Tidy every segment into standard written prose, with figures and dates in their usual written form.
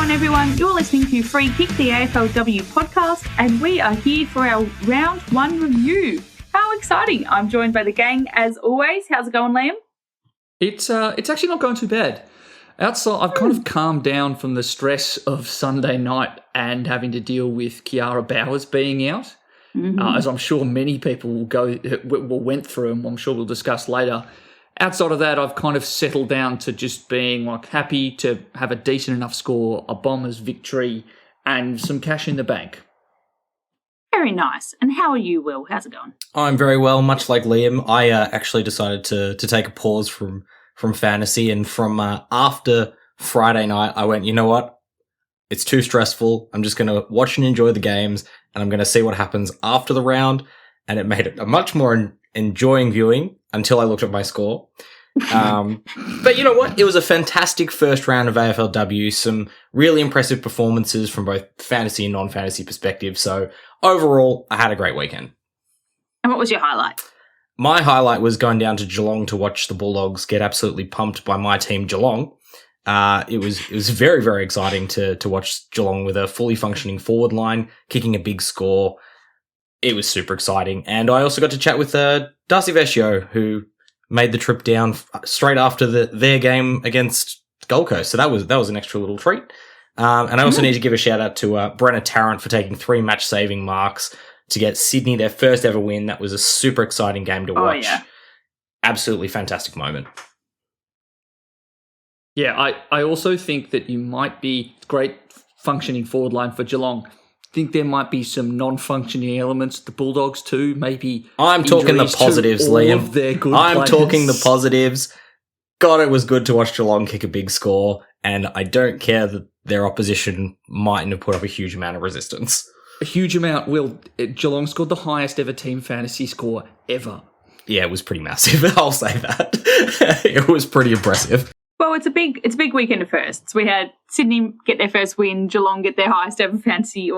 Everyone, you're listening to Free Kick, the AFLW podcast, and we are here for our round one review. How exciting! I'm joined by the gang as always. How's it going, Liam? It's actually not going too bad. Outside, I've kind of calmed down from the stress of Sunday night and having to deal with Kiara Bowers being out, as I'm sure many people went through, and I'm sure we'll discuss later. Outside of that, I've kind of settled down to just being happy to have a decent enough score, a Bombers victory, and some cash in the bank. Very nice. And how are you, Will? How's it going? I'm very well, much like Liam. I actually decided to take a pause from fantasy, and from after Friday night, I went, you know what? It's too stressful. I'm just going to watch and enjoy the games, and I'm going to see what happens after the round. And it made it a much more enjoying viewing until I looked at my score. But you know what? It was a fantastic first round of AFLW, some really impressive performances from both fantasy and non-fantasy perspective. So overall, I had a great weekend. And what was your highlight? My highlight was going down to Geelong to watch the Bulldogs get absolutely pumped by my team, Geelong. It was very, very exciting to watch Geelong with a fully functioning forward line, kicking a big score. It was super exciting. And I also got to chat with Darcy Vescio, who made the trip down straight after their game against Gold Coast. So that was an extra little treat. And I also need to give a shout out to Brenna Tarrant for taking 3 match-saving marks to get Sydney their first ever win. That was a super exciting game to watch. Yeah. Absolutely fantastic moment. Yeah, I also think that you might be great functioning forward line for Geelong. Think there might be some non-functioning elements to the Bulldogs too. Maybe I'm talking the positives, Liam. I'm talking the positives. God, it was good to watch Geelong kick a big score, and I don't care that their opposition mightn't have put up a huge amount of resistance. A huge amount. Will Geelong scored the highest ever team fantasy score ever. Yeah, it was pretty massive. I'll say that. It was pretty impressive. Well, it's a big weekend of firsts. We had Sydney get their first win, Geelong get their highest ever fantasy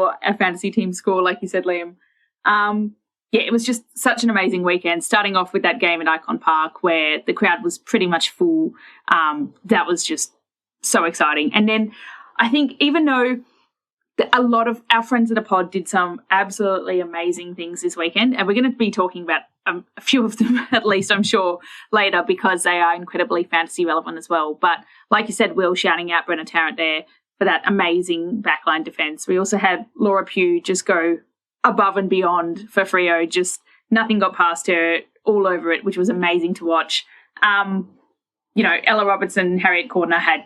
team score, like you said, Liam. Yeah, it was just such an amazing weekend. Starting off with that game at Icon Park where the crowd was pretty much full. That was just so exciting. And then I think even though a lot of our friends at the pod did some absolutely amazing things this weekend, and we're going to be talking about a few of them at least, I'm sure, later because they are incredibly fantasy relevant as well. But like you said, Will, shouting out Brenna Tarrant there for that amazing backline defence. We also had Laura Pugh just go above and beyond for Freo. Just nothing got past her, all over it, which was amazing to watch. Ella Robertson and Harriet Cordner had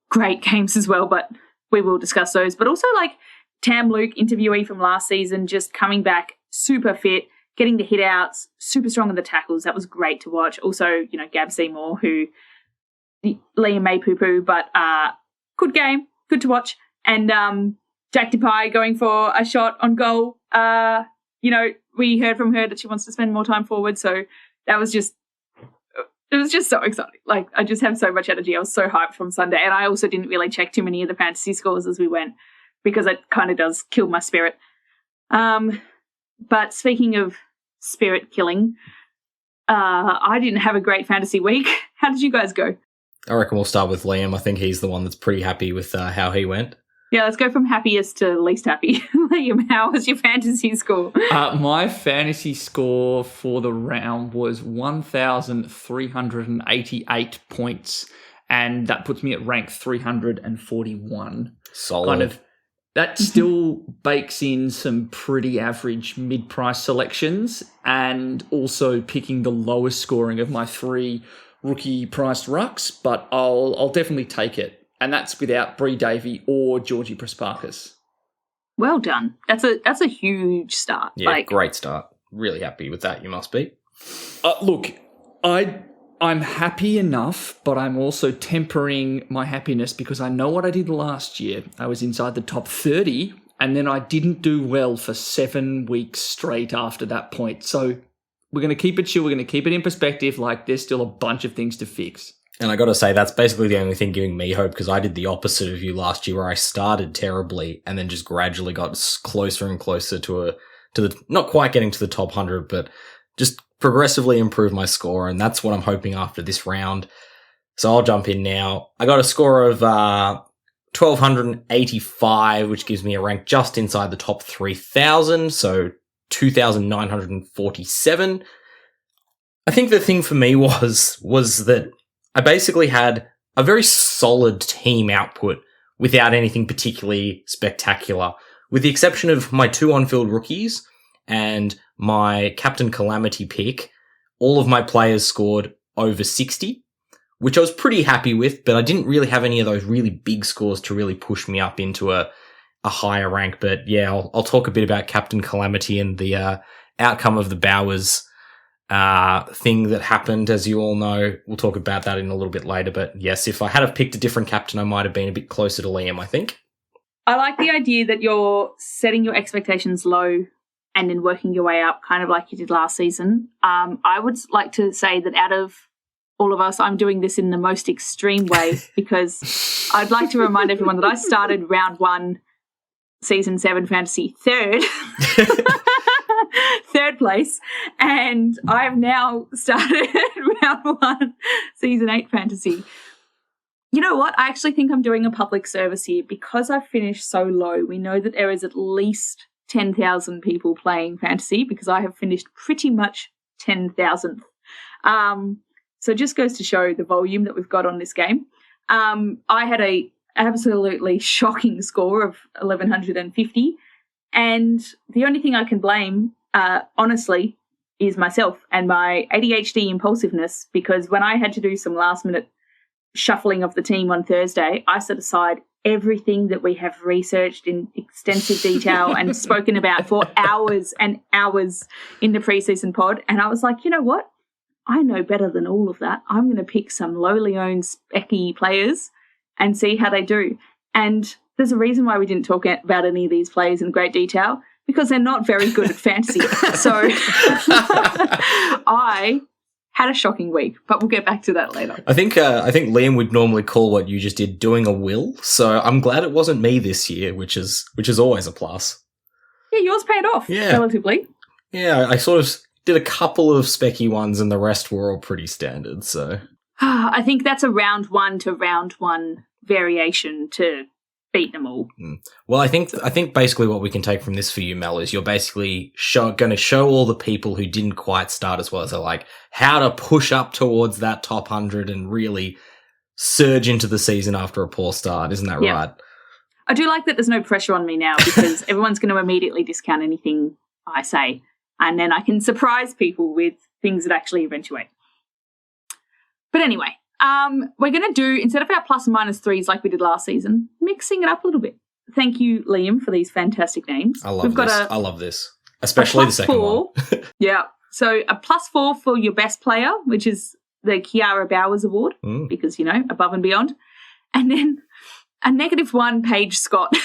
great games as well, but we will discuss those. But also like Tam Luke, interviewee from last season, just coming back super fit, getting the hit outs, super strong in the tackles. That was great to watch. Also, Gab Seymour, who Liam may poo-poo, but good game, good to watch. And Jack DePie going for a shot on goal. We heard from her that she wants to spend more time forward. So that was just, it was just so exciting. Like, I just have so much energy. I was so hyped from Sunday. And I also didn't really check too many of the fantasy scores as we went because it kind of does kill my spirit. But speaking of spirit killing, I didn't have a great fantasy week. How did you guys go? I reckon we'll start with Liam. I think he's the one that's pretty happy with how he went. Yeah, let's go from happiest to least happy. Liam, how was your fantasy score? My fantasy score for the round was 1,388 points, and that puts me at rank 341. Solid. That still bakes in some pretty average mid-price selections and also picking the lowest scoring of my 3 rookie-priced rucks, but I'll definitely take it. And that's without Bree Davey or Georgie Prasparkas. Well done. That's a huge start. Yeah, great start. Really happy with that, you must be. Look, I'm happy enough, but I'm also tempering my happiness because I know what I did last year. I was inside the top 30, and then I didn't do well for 7 weeks straight after that point. So we're going to keep it chill. We're going to keep it in perspective. Like, there's still a bunch of things to fix. And I got to say, that's basically the only thing giving me hope, because I did the opposite of you last year, where I started terribly and then just gradually got closer and closer to the not quite getting to the top 100, but just progressively improve my score. And that's what I'm hoping after this round. So I'll jump in now. I got a score of 1,285, which gives me a rank just inside the top 3,000. So 2,947. I think the thing for me was that I basically had a very solid team output without anything particularly spectacular, with the exception of my 2 on-field rookies and my Captain Calamity pick. All of my players scored over 60, which I was pretty happy with, but I didn't really have any of those really big scores to really push me up into a higher rank. But yeah, I'll talk a bit about Captain Calamity and the outcome of the Bowers thing that happened, as you all know. We'll talk about that in a little bit later. But yes, if I had have picked a different captain, I might have been a bit closer to Liam, I think. I like the idea that you're setting your expectations low and then working your way up, kind of like you did last season. I would like to say that out of all of us, I'm doing this in the most extreme way, because I'd like to remind everyone that I started round 1, season 7 fantasy third. Third place, and I've now started round 1, season 8 fantasy. You know what? I actually think I'm doing a public service here, because I've finished so low. We know that there is at least 10,000 people playing fantasy, because I have finished pretty much 10,000th. So it just goes to show the volume that we've got on this game. I had a absolutely shocking score of 1,150, and the only thing I can blame, honestly, is myself and my ADHD impulsiveness, because when I had to do some last-minute shuffling of the team on Thursday, I set aside everything that we have researched in extensive detail and spoken about for hours and hours in the preseason pod, and I was like, you know what? I know better than all of that. I'm going to pick some lowly owned specky players and see how they do. And there's a reason why we didn't talk about any of these players in great detail, because they're not very good at fantasy. So I had a shocking week, but we'll get back to that later. I think Liam would normally call what you just did doing a will. So I'm glad it wasn't me this year, which is always a plus. Yeah, yours paid off relatively. Yeah, I sort of did a couple of specky ones, and the rest were all pretty standard. So I think that's a round 1 to round 1 variation to beat them all. Well, I think basically what we can take from this for you, Mel, is you're basically going to show all the people who didn't quite start as well as they like how to push up towards that top 100 and really surge into the season after a poor start. Isn't that right? I do like that there's no pressure on me now, because everyone's going to immediately discount anything I say, and then I can surprise people with things that actually eventuate. But anyway, we're going to do, instead of our plus and minus 3s like we did last season, mixing it up a little bit. Thank you, Liam, for these fantastic names. I love this. Especially the second one. Yeah. So a +4 for your best player, which is the Kiara Bowers Award, because, above and beyond. And then a -1 Paige Scott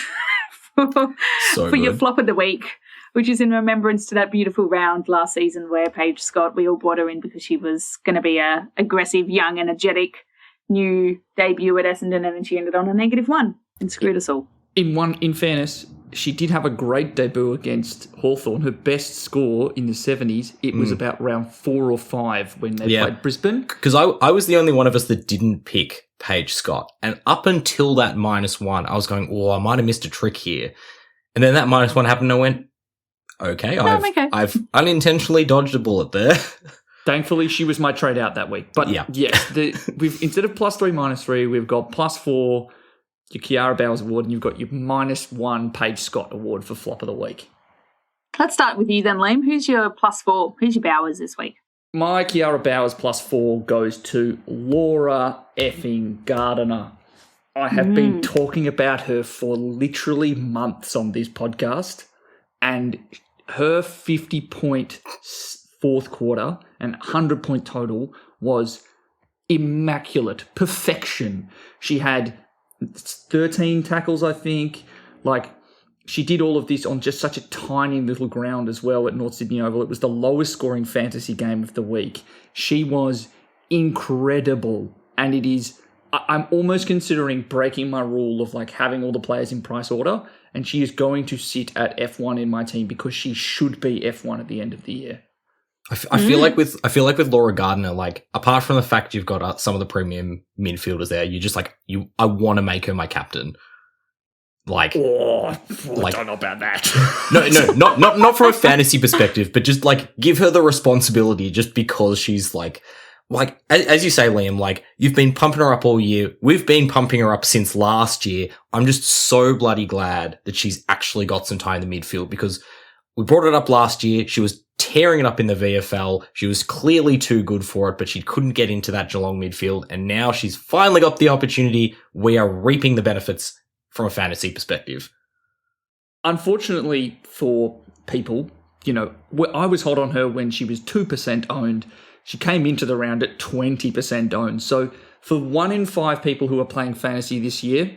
for your flop of the week, which is in remembrance to that beautiful round last season where Paige Scott, we all brought her in because she was going to be a aggressive, young, energetic new debut at Essendon, and then she ended on a -1 and screwed us all. In fairness, she did have a great debut against Hawthorn. Her best score in the 70s, it was about round 4 or 5 when they played Brisbane. Because I was the only one of us that didn't pick Paige Scott. And up until that -1, I was going, I might have missed a trick here. And then that -1 happened, and I went, okay, I've unintentionally dodged a bullet there. Thankfully, she was my trade out that week. But we've instead of +3, -3, we've got +4, your Kiara Bowers Award, and you've got your -1 Paige Scott Award for flop of the week. Let's start with you then, Liam. Who's your +4? Who's your Bowers this week? My Kiara Bowers +4 goes to Laura effing Gardiner. I have been talking about her for literally months on this podcast, and her 50-point fourth quarter and 100-point total was immaculate. Perfection. She had 13 tackles, I think. She did all of this on just such a tiny little ground as well at North Sydney Oval. It was the lowest scoring fantasy game of the week. She was incredible and it is. I'm almost considering breaking my rule of like having all the players in price order, and she is going to sit at F1 in my team because she should be F1 at the end of the year. I feel like with Laura Gardner, like apart from the fact you've got some of the premium midfielders there, you just like I want to make her my captain. Like, I don't know about that. no, not from a fantasy perspective, but just like give her the responsibility just because she's like as you say, Liam, like you've been pumping her up all year. We've been pumping her up since last year. I'm just so bloody glad that she's actually got some time in the midfield because we brought it up last year. She was tearing it up in the VFL. She was clearly too good for it, but she couldn't get into that Geelong midfield. And now she's finally got the opportunity. We are reaping the benefits from a fantasy perspective. Unfortunately for people, I was hot on her when she was 2% owned. She came into the round at 20% owned. So for 1 in 5 people who are playing fantasy this year,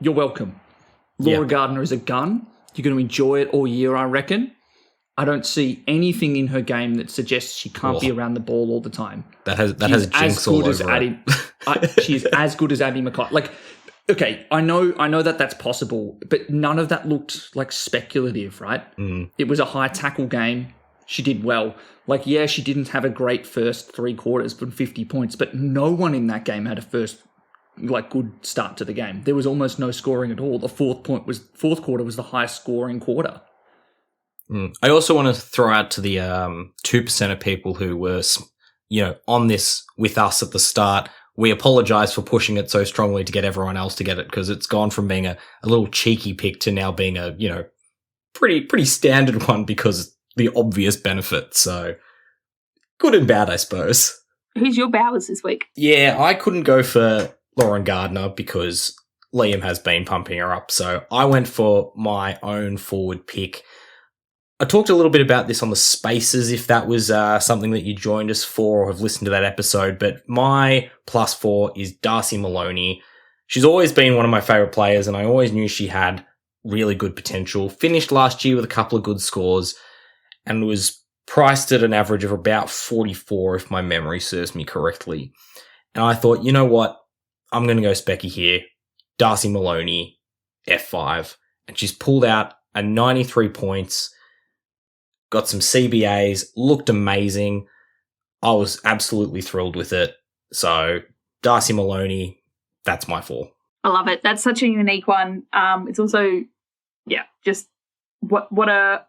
you're welcome. Laura Gardner is a gun. You're going to enjoy it all year, I reckon. I don't see anything in her game that suggests she can't be around the ball all the time. That has jinx all over it. She's as good as Addie McKay. Like, okay, I know that that's possible, but none of that looked like speculative, right? It was a high tackle game. She did well. Like, yeah, she didn't have a great first 3 quarters from 50 points, but no one in that game had a good start to the game. There was almost no scoring at all. The fourth quarter was the highest scoring quarter. I also want to throw out to the 2% of people who were, on this with us at the start. We apologize for pushing it so strongly to get everyone else to get it because it's gone from being a little cheeky pick to now being a, pretty standard one because the obvious benefit. So good and bad, I suppose. Who's your Bowers this week? Yeah, I couldn't go for Lauren Gardner because Liam has been pumping her up. So I went for my own forward pick. I talked a little bit about this on the Spaces, if that was something that you joined us for or have listened to that episode, but my +4 is Darcy Maloney. She's always been one of my favourite players, and I always knew she had really good potential. Finished last year with a couple of good scores, and was priced at an average of about 44, if my memory serves me correctly. And I thought, you know what? I'm going to go Specky here. Darcy Maloney, F5. And she's pulled out a 93 points, got some CBAs, looked amazing. I was absolutely thrilled with it. So, Darcy Maloney, that's my 4. I love it. That's such a unique one. It's also, just what a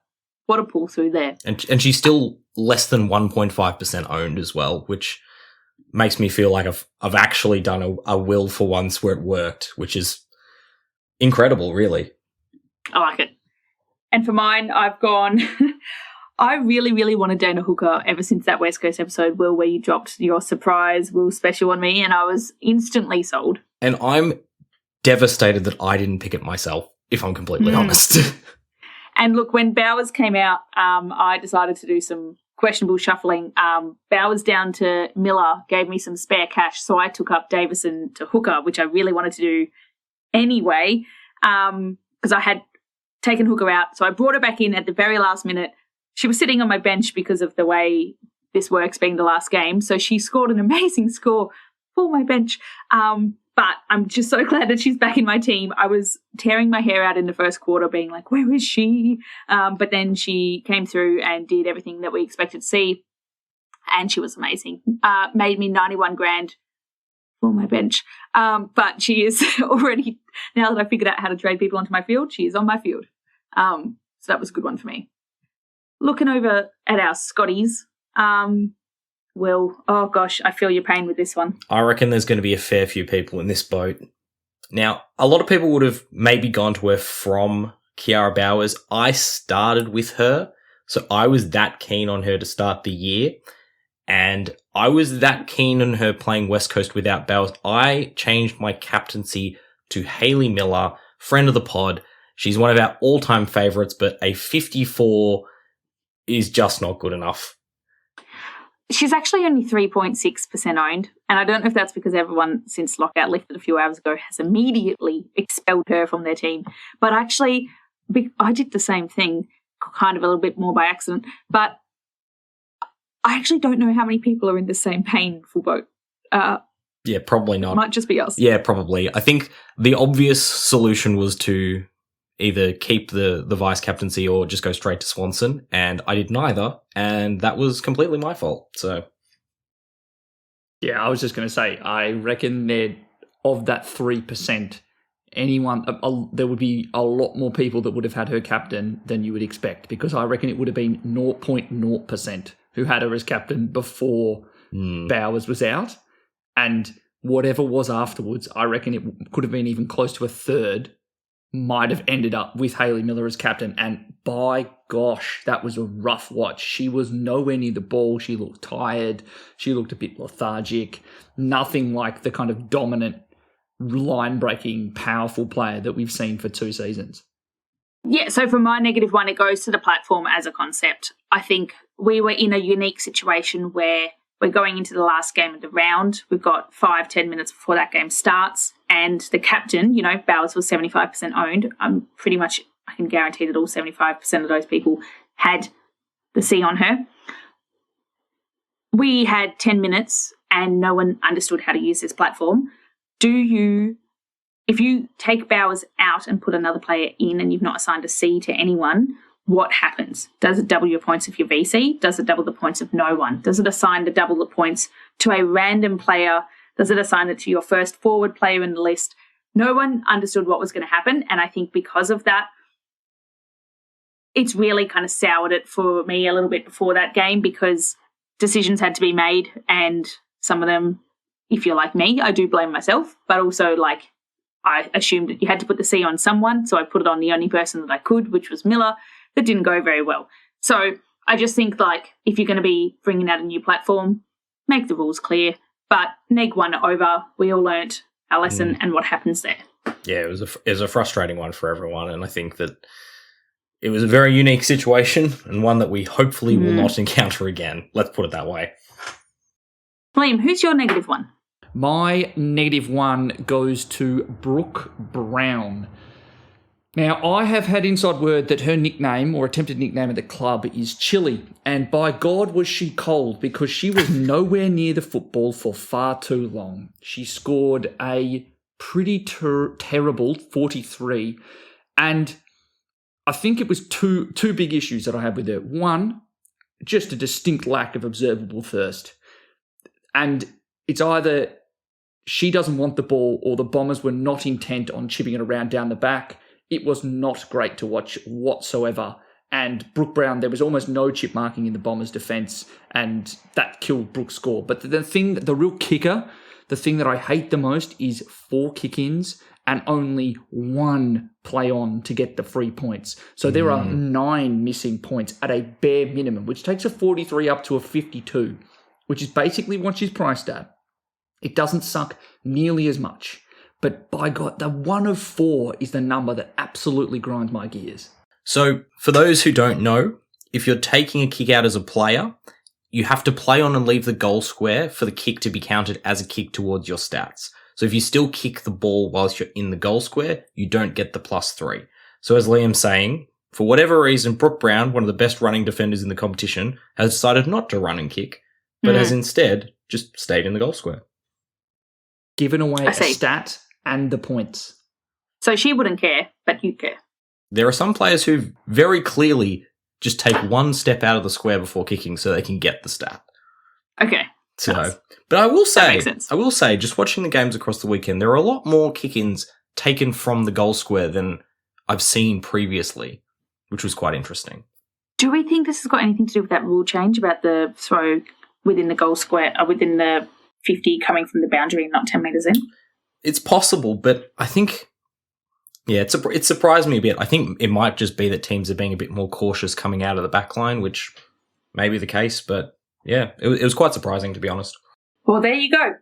pull through there. And she's still less than 1.5% owned as well, which makes me feel like I've actually done a will for once where it worked, which is incredible, really. I like it. And for mine, I've gone... I really, really wanted Dana Hooker ever since that West Coast episode, Will, where you dropped your surprise Will special on me, and I was instantly sold. And I'm devastated that I didn't pick it myself, if I'm completely honest. And look, when Bowers came out, I decided to do some questionable shuffling. Bowers down to Miller gave me some spare cash, so I took up Davison to Hooker, which I really wanted to do anyway, because I had taken Hooker out. So I brought her back in at the very last minute. She was sitting on my bench because of the way this works, being the last game. So she scored an amazing score for my bench. But I'm just so glad that she's back in my team. I was tearing my hair out in the first quarter being like, where is she? But then she came through and did everything that we expected to see. And she was amazing. Made me 91 grand for my bench. But she is already, now that I figured out how to trade people onto my field, she is on my field. So that was a good one for me. Looking over at our Scotties, Will, oh gosh, I feel your pain with this one. I reckon there's going to be a fair few people in this boat. Now, a lot of people would have maybe gone to her from Kiara Bowers. I started with her, so I was that keen on her to start the year, and I was that keen on her playing West Coast without Bowers. I changed my captaincy to Hayley Miller, friend of the pod. She's one of our all-time favourites, but a 54 is just not good enough. She's actually only 3.6% owned, and I don't know if that's because everyone since lockout lifted a few hours ago has immediately expelled her from their team. But actually, I did the same thing, kind of a little bit more by accident, but I actually don't know how many people are in the same painful boat. Yeah, Yeah, probably not. Might just be us. Yeah, probably. I think the obvious solution was to either keep the vice captaincy or just go straight to Swanson, and I did neither, and that was completely my fault. So, yeah, I was just going to say, I reckon that of that 3%, there would be a lot more people that would have had her captain than you would expect, because I reckon it would have been 0.0% who had her as captain before Bowers was out. And whatever was afterwards, I reckon it could have been even close to a third, might have ended up with Hayley Miller as captain. And by gosh, that was a rough watch. She was nowhere near the ball. She looked tired. She looked a bit lethargic. Nothing like the kind of dominant, line-breaking, powerful player that we've seen for 2 seasons. Yeah, so for my negative one, it goes to the platform as a concept. I think we were in a unique situation where we're going into the last game of the round. We've got 5-10 minutes before that game starts. And the captain, Bowers was 75% owned. I can guarantee that all 75% of those people had the C on her. We had 10 minutes and no one understood how to use this platform. If you take Bowers out and put another player in and you've not assigned a C to anyone, what happens? Does it double your points of your VC? Does it double the points of no one? Does it assign the double the points to a random player? Does it assign it to your first forward player in the list? No one understood what was going to happen. And I think because of that, it's really kind of soured it for me a little bit before that game, because decisions had to be made. And some of them, if you're like me, I do blame myself, but also I assumed that you had to put the C on someone. So I put it on the only person that I could, which was Miller. That didn't go very well. So I just think if you're going to be bringing out a new platform, make the rules clear. But neg 1 over, we all learnt our lesson and what happens there. Yeah, it was a frustrating one for everyone, and I think that it was a very unique situation and one that we hopefully will not encounter again. Let's put it that way. Liam, who's your negative one? My negative one goes to Brooke Brown. Now, I have had inside word that her nickname, or attempted nickname at the club, is Chilly. And by God was she cold, because she was nowhere near the football for far too long. She scored a pretty terrible 43. And I think it was two big issues that I had with her. One, just a distinct lack of observable thirst. And it's either she doesn't want the ball or the Bombers were not intent on chipping it around down the back. It was not great to watch whatsoever. And Brooke Brown, there was almost no chip marking in the Bombers' defence, and that killed Brooke's score. But the real kicker, the thing that I hate the most, is 4 kick-ins and only 1 play on to get the 3 points. So there are 9 missing points at a bare minimum, which takes a 43 up to a 52, which is basically what she's priced at. It doesn't suck nearly as much. But by God, the 1 of 4 is the number that absolutely grinds my gears. So, for those who don't know, if you're taking a kick out as a player, you have to play on and leave the goal square for the kick to be counted as a kick towards your stats. So if you still kick the ball whilst you're in the goal square, you don't get the +3. So as Liam's saying, for whatever reason, Brooke Brown, one of the best running defenders in the competition, has decided not to run and kick, but has instead just stayed in the goal square. Given away a stat and the points. So she wouldn't care, but you care. There are some players who very clearly just take 1 step out of the square before kicking so they can get the stat. Okay. So, nice. But I will say, just watching the games across the weekend, there are a lot more kick-ins taken from the goal square than I've seen previously, which was quite interesting. Do we think this has got anything to do with that rule change about the throw within the goal square, within the 50 coming from the boundary and not 10 metres in? It's possible, but I think, it surprised me a bit. I think it might just be that teams are being a bit more cautious coming out of the back line, which may be the case, but yeah, it was quite surprising, to be honest. Well, there you go.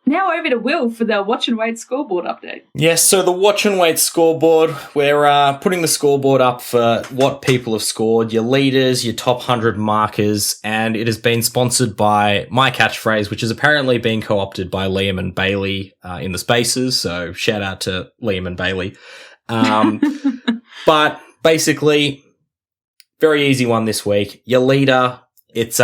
Now over to Will for the Watch and Wait scoreboard update. Yes, so the Watch and Wait scoreboard, we're putting the scoreboard up for what people have scored, your leaders, your top 100 markers, and it has been sponsored by my catchphrase, which is apparently being co-opted by Liam and Bailey in the spaces, so shout out to Liam and Bailey. But basically, very easy one this week. Your leader, it's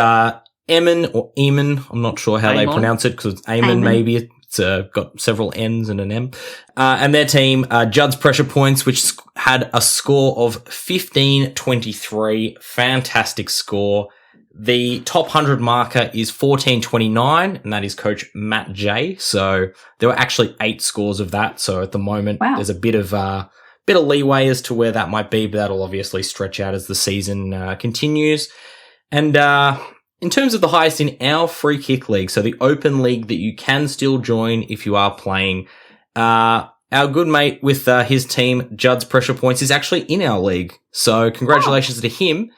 Eamon or Eamon. I'm not sure how they pronounce it because it's Eamon maybe. It's got several N's and an M. And their team, Judd's Pressure Points, which had a score of 15.23. Fantastic score. The top 100 marker is 14.29, and that is coach Matt J. So there were actually 8 scores of that. So at the moment, there's a bit of leeway as to where that might be, but that'll obviously stretch out as the season continues. And in terms of the highest in our free kick league, so the open league that you can still join if you are playing, our good mate with his team, Judd's Pressure Points, is actually in our league. So congratulations to him.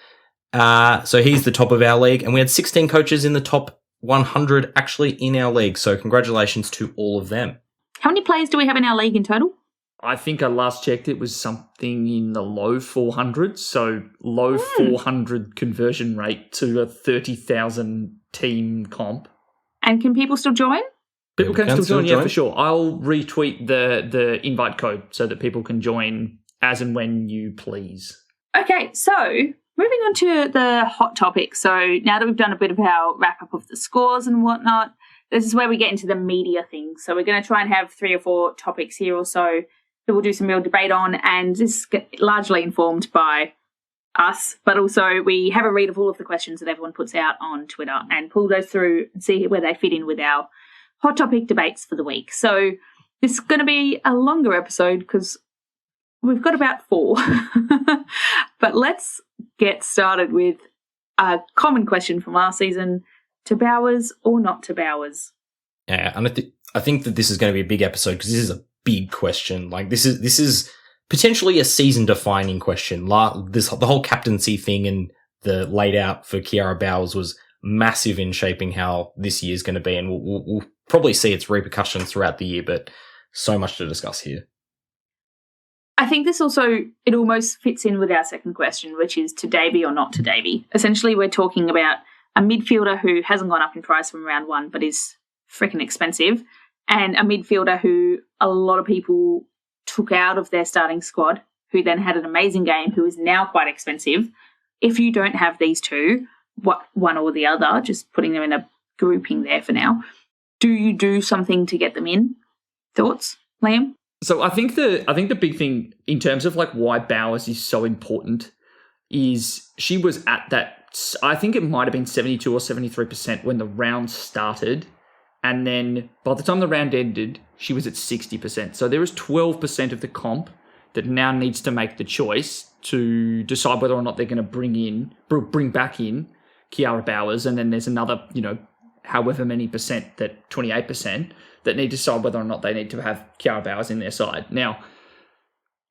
So he's the top of our league, and we had 16 coaches in the top 100 actually in our league. So congratulations to all of them. How many players do we have in our league in total? I think I last checked it was something in the low 400s, so low 400 conversion rate to a 30,000 team comp. And can people still join? People can still join, yeah, for sure. I'll retweet the invite code so that people can join as and when you please. Okay, so moving on to the hot topic. So now that we've done a bit of our wrap-up of the scores and whatnot, this is where we get into the media thing. So we're going to try and have 3 or 4 topics here or so that we'll do some real debate on, and this is largely informed by us, but also we have a read of all of the questions that everyone puts out on Twitter and pull those through and see where they fit in with our hot topic debates for the week. So this is going to be a longer episode because we've got about 4. But let's get started with a common question from last season: to Bowers or not to Bowers? Yeah, and I think that this is going to be a big episode because this is a big question. Like this is potentially a season-defining question. The whole captaincy thing and the laid out for Kiara Bowers was massive in shaping how this year is going to be, and we'll probably see its repercussions throughout the year. But so much to discuss here. I think this it almost fits in with our second question, which is to Davey or not to Davey. Essentially, we're talking about a midfielder who hasn't gone up in price from round 1, but is freaking expensive, and a midfielder who a lot of people took out of their starting squad, who then had an amazing game, who is now quite expensive. If you don't have these two, one or the other, just putting them in a grouping there for now, do you do something to get them in? Thoughts, Liam? So I think the big thing in terms of like why Bowers is so important is she was at that, I think it might have been 72 or 73% when the round started. And then by the time the round ended, she was at 60%. So there is 12% of the comp that now needs to make the choice to decide whether or not they're going to bring back in Kiara Bowers. And then there's another, however many percent, that 28%, that need to decide whether or not they need to have Kiara Bowers in their side. Now,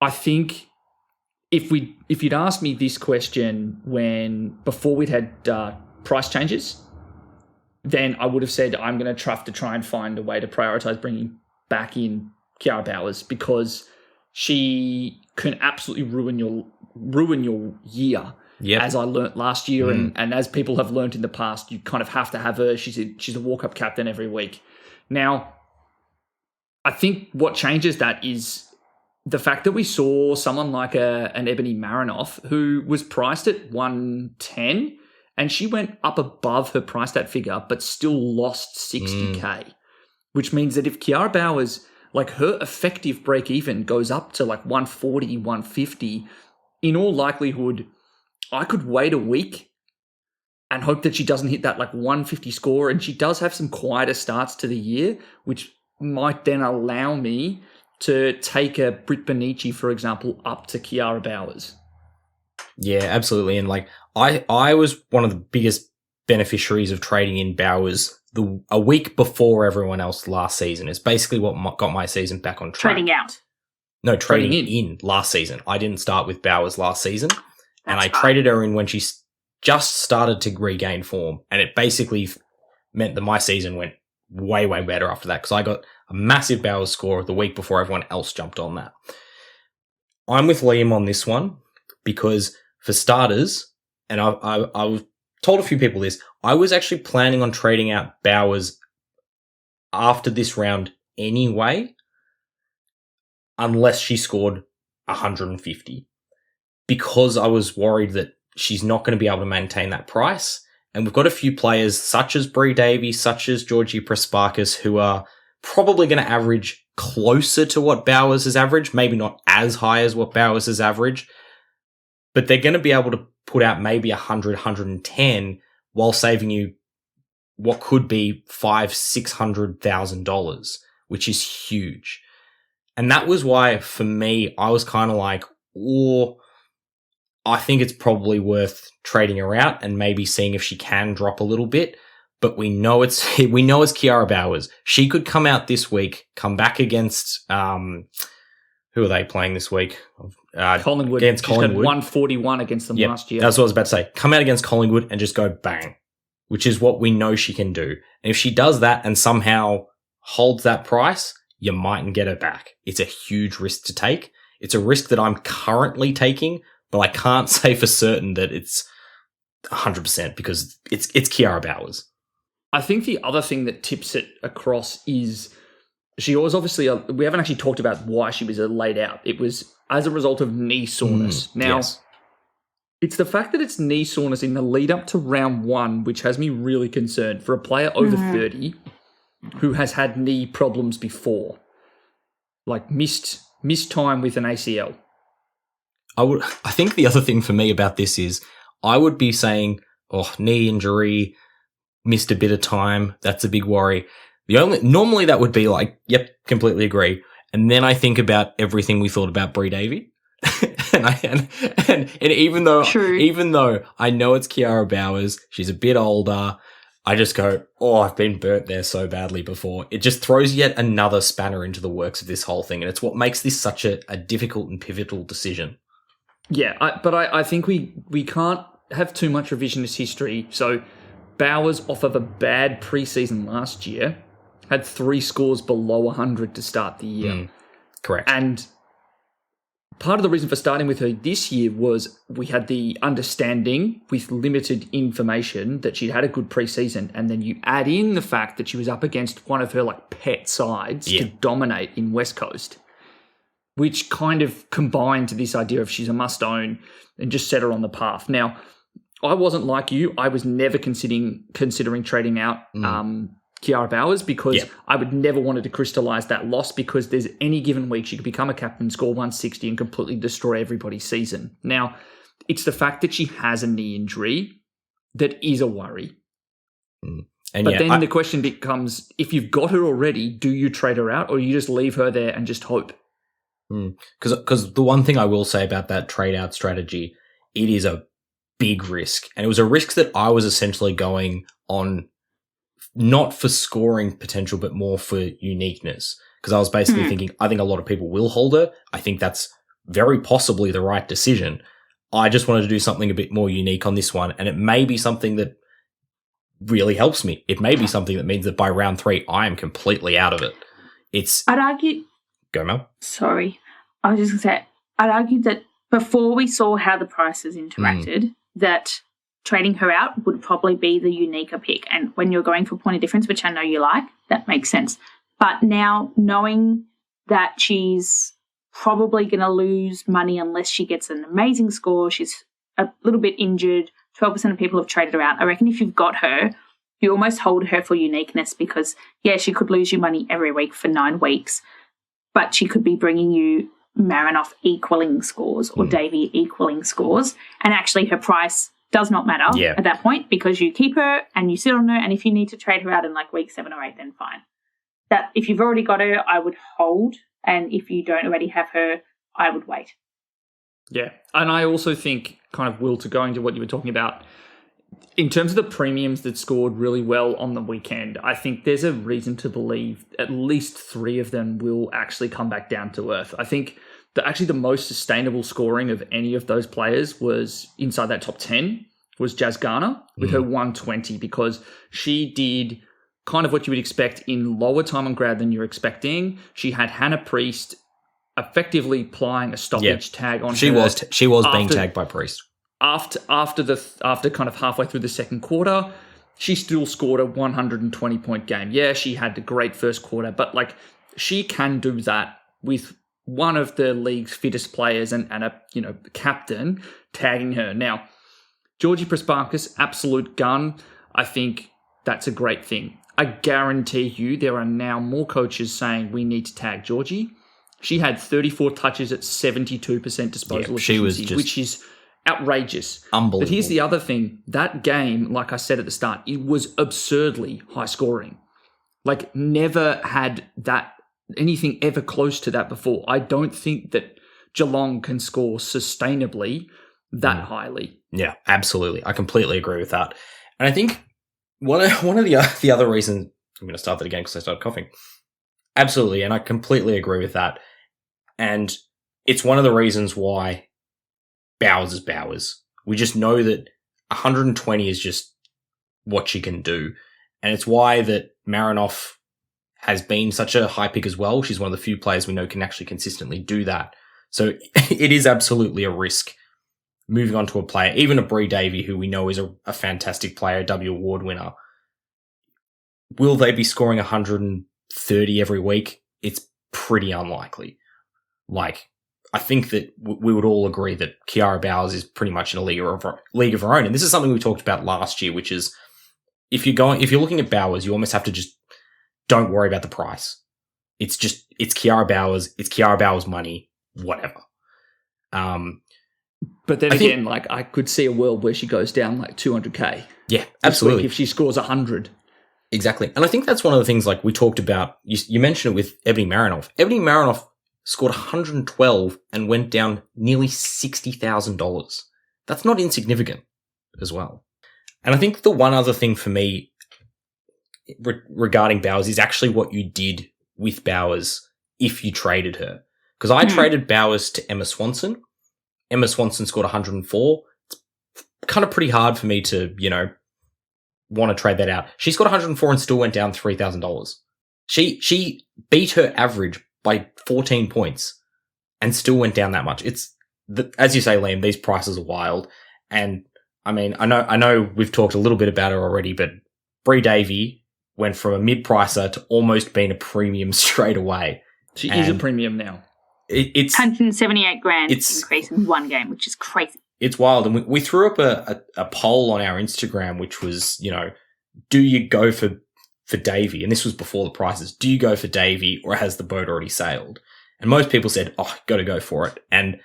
I think if you'd asked me this question before we'd had price changes, then I would have said I'm going to have to try and find a way to prioritize bringing back in Kiara Bowers because she can absolutely ruin your year. Yep. As I learnt last year, and as people have learnt in the past, you kind of have to have her. She's a walk-up captain every week. Now, I think what changes that is the fact that we saw someone like an Ebony Marinoff who was priced at 110, and she went up above her price tag figure, but still lost 60K, which means that if Kiara Bowers, like her effective break-even goes up to like 140, 150, in all likelihood, I could wait a week and hope that she doesn't hit that like 150 score. And she does have some quieter starts to the year, which might then allow me to take a Britt Bonici, for example, up to Kiara Bowers. Yeah, absolutely. And like I was one of the biggest beneficiaries of trading in Bowers a week before everyone else last season. It's basically what got my season back on track. Trading out? No, trading in last season. I didn't start with Bowers last season. And I traded her in when she just started to regain form. And it basically meant that my season went way, way better after that because I got a massive Bowers score the week before everyone else jumped on that. I'm with Liam on this one because for starters, and I've told a few people this, I was actually planning on trading out Bowers after this round anyway, unless she scored 150. Because I was worried that she's not going to be able to maintain that price. And we've got a few players such as Brie Davies, such as Georgie Prespakis, who are probably going to average closer to what Bowers has averaged, maybe not as high as what Bowers has averaged, but they're going to be able to put out maybe 100, 110 while saving you what could be $500,000-$600,000, which is huge. And that was why, for me, I was kind of like, oh, I think it's probably worth trading her out and maybe seeing if she can drop a little bit. But we know it's Kiara Bowers. She could come out this week, come back against who are they playing this week? Collingwood. Against She's Collingwood. got 141 against them last year. That's what I was about to say. Come out against Collingwood and just go bang, which is what we know she can do. And if she does that and somehow holds that price, you mightn't get her back. It's a huge risk to take. It's a risk that I'm currently taking, but I can't say for certain that it's 100% because it's Kiara Bowers. I think the other thing that tips it across is she was obviously, we haven't actually talked about why she was laid out. It was as a result of knee soreness. Now, yes. It's the fact that it's knee soreness in the lead up to round one, which has me really concerned for a player over 30 who has had knee problems before, like missed time with an ACL. I think the other thing for me about this is I would be saying, oh, knee injury, missed a bit of time. That's a big worry. Normally that would be like, yep, completely agree. And then I think about everything we thought about Brie Davey. and even though I know it's Kiara Bowers, she's a bit older, I just go, oh, I've been burnt there so badly before. It just throws yet another spanner into the works of this whole thing. And it's what makes this such a difficult and pivotal decision. Yeah, but I think we can't have too much revisionist history. So Bowers, off of a bad preseason last year, had 3 scores below 100 to start the year. Correct. And part of the reason for starting with her this year was we had the understanding with limited information that she'd had a good preseason, and then you add in the fact that she was up against one of her like pet sides to dominate in West Coast, which kind of combined to this idea of she's a must-own and just set her on the path. Now, I wasn't like you. I was never considering trading out Kiara Bowers because I would never wanted to crystallise that loss because there's any given week she could become a captain, score 160 and completely destroy everybody's season. Now, it's the fact that she has a knee injury that is a worry. And but then the question becomes, if you've got her already, do you trade her out or you just leave her there and just hope? Because the one thing I will say about that trade out strategy, it is a big risk. And it was a risk that I was essentially going on not for scoring potential, but more for uniqueness. Because I was basically thinking, I think a lot of people will hold her. I think that's very possibly the right decision. I just wanted to do something a bit more unique on this one. And it may be something that really helps me. It may be something that means that by round 3, I am completely out of it. I'd argue... Go, Mel. Sorry. I was just going to say, I'd argue that before we saw how the prices interacted, that trading her out would probably be the uniquer pick. And when you're going for point of difference, which I know you like, that makes sense. But now knowing that she's probably going to lose money unless she gets an amazing score, she's a little bit injured, 12% of people have traded her out. I reckon if you've got her, you almost hold her for uniqueness because, yeah, she could lose you money every week for 9 weeks, but she could be bringing you Marinoff equaling scores or Davey equaling scores. And actually her price does not matter at that point because you keep her and you sit on her, and if you need to trade her out in like week 7 or 8, then fine. That if you've already got her, I would hold, and if you don't already have her, I would wait. Yeah, and I also think, kind of, Will, to go into what you were talking about, in terms of the premiums that scored really well on the weekend, I think there's a reason to believe at least 3 of them will actually come back down to earth. I think actually the most sustainable scoring of any of those players was inside that top 10 was Jazz Garner with her 120 because she did kind of what you would expect in lower time on grad than you're expecting. She had Hannah Priest effectively applying a stoppage tag on her. She was being tagged by Priest. After kind of halfway through the second quarter, she still scored a 120-point game. Yeah, she had a great first quarter, but like she can do that with one of the league's fittest players and a captain tagging her. Now, Georgie Prespakis, absolute gun. I think that's a great thing. I guarantee you there are now more coaches saying we need to tag Georgie. She had 34 touches at 72% disposal efficiency, which is outrageous. Unbelievable. But here's the other thing. That game, like I said at the start, it was absurdly high scoring. Like, never had that anything ever close to that before. I don't think that Geelong can score sustainably that highly. Yeah, absolutely. I completely agree with that. And I think one of the other reasons, I'm going to start that again because I started coughing. Absolutely, and I completely agree with that. And it's one of the reasons why Bowers is Bowers. We just know that 120 is just what she can do. And it's why that Marinoff has been such a high pick as well. She's one of the few players we know can actually consistently do that. So it is absolutely a risk moving on to a player, even a Bree Davey, who we know is a fantastic player, W Award winner. Will they be scoring 130 every week? It's pretty unlikely. Like, I think that we would all agree that Kiara Bowers is pretty much in a league of her own. And this is something we talked about last year, which is if you're looking at Bowers, you almost have to just don't worry about the price. It's Kiara Bowers. It's Kiara Bowers money, whatever. But then again, like, I could see a world where she goes down like 200K. Yeah, absolutely. If she scores 100. Exactly. And I think that's one of the things, like, we talked about. You mentioned it with Ebony Marinoff. Ebony Marinoff scored 112 and went down nearly $60,000. That's not insignificant as well. And I think the one other thing for me regarding Bowers is actually what you did with Bowers if you traded her. Because I traded Bowers to Emma Swanson. Emma Swanson scored 104. It's kind of pretty hard for me to, want to trade that out. She scored 104 and still went down $3,000. She beat her average by 14 points and still went down that much. As you say, Liam, these prices are wild. And I mean, I know we've talked a little bit about her already, but Bree Davey went from a mid-pricer to almost being a premium straight away. She is a premium now. It's 178 grand increase in one game, which is crazy. It's wild. And we threw up a poll on our Instagram, which was, do you go for Davey? And this was before the prices. Do you go for Davey, or has the boat already sailed? And most people said, got to go for it. And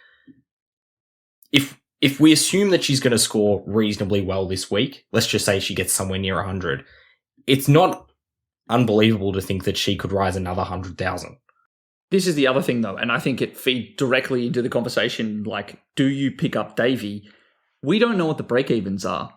if we assume that she's going to score reasonably well this week, let's just say she gets somewhere near 100, it's not unbelievable to think that she could rise another 100,000. This is the other thing, though, and I think it feeds directly into the conversation, like, do you pick up Davey? We don't know what the break-evens are.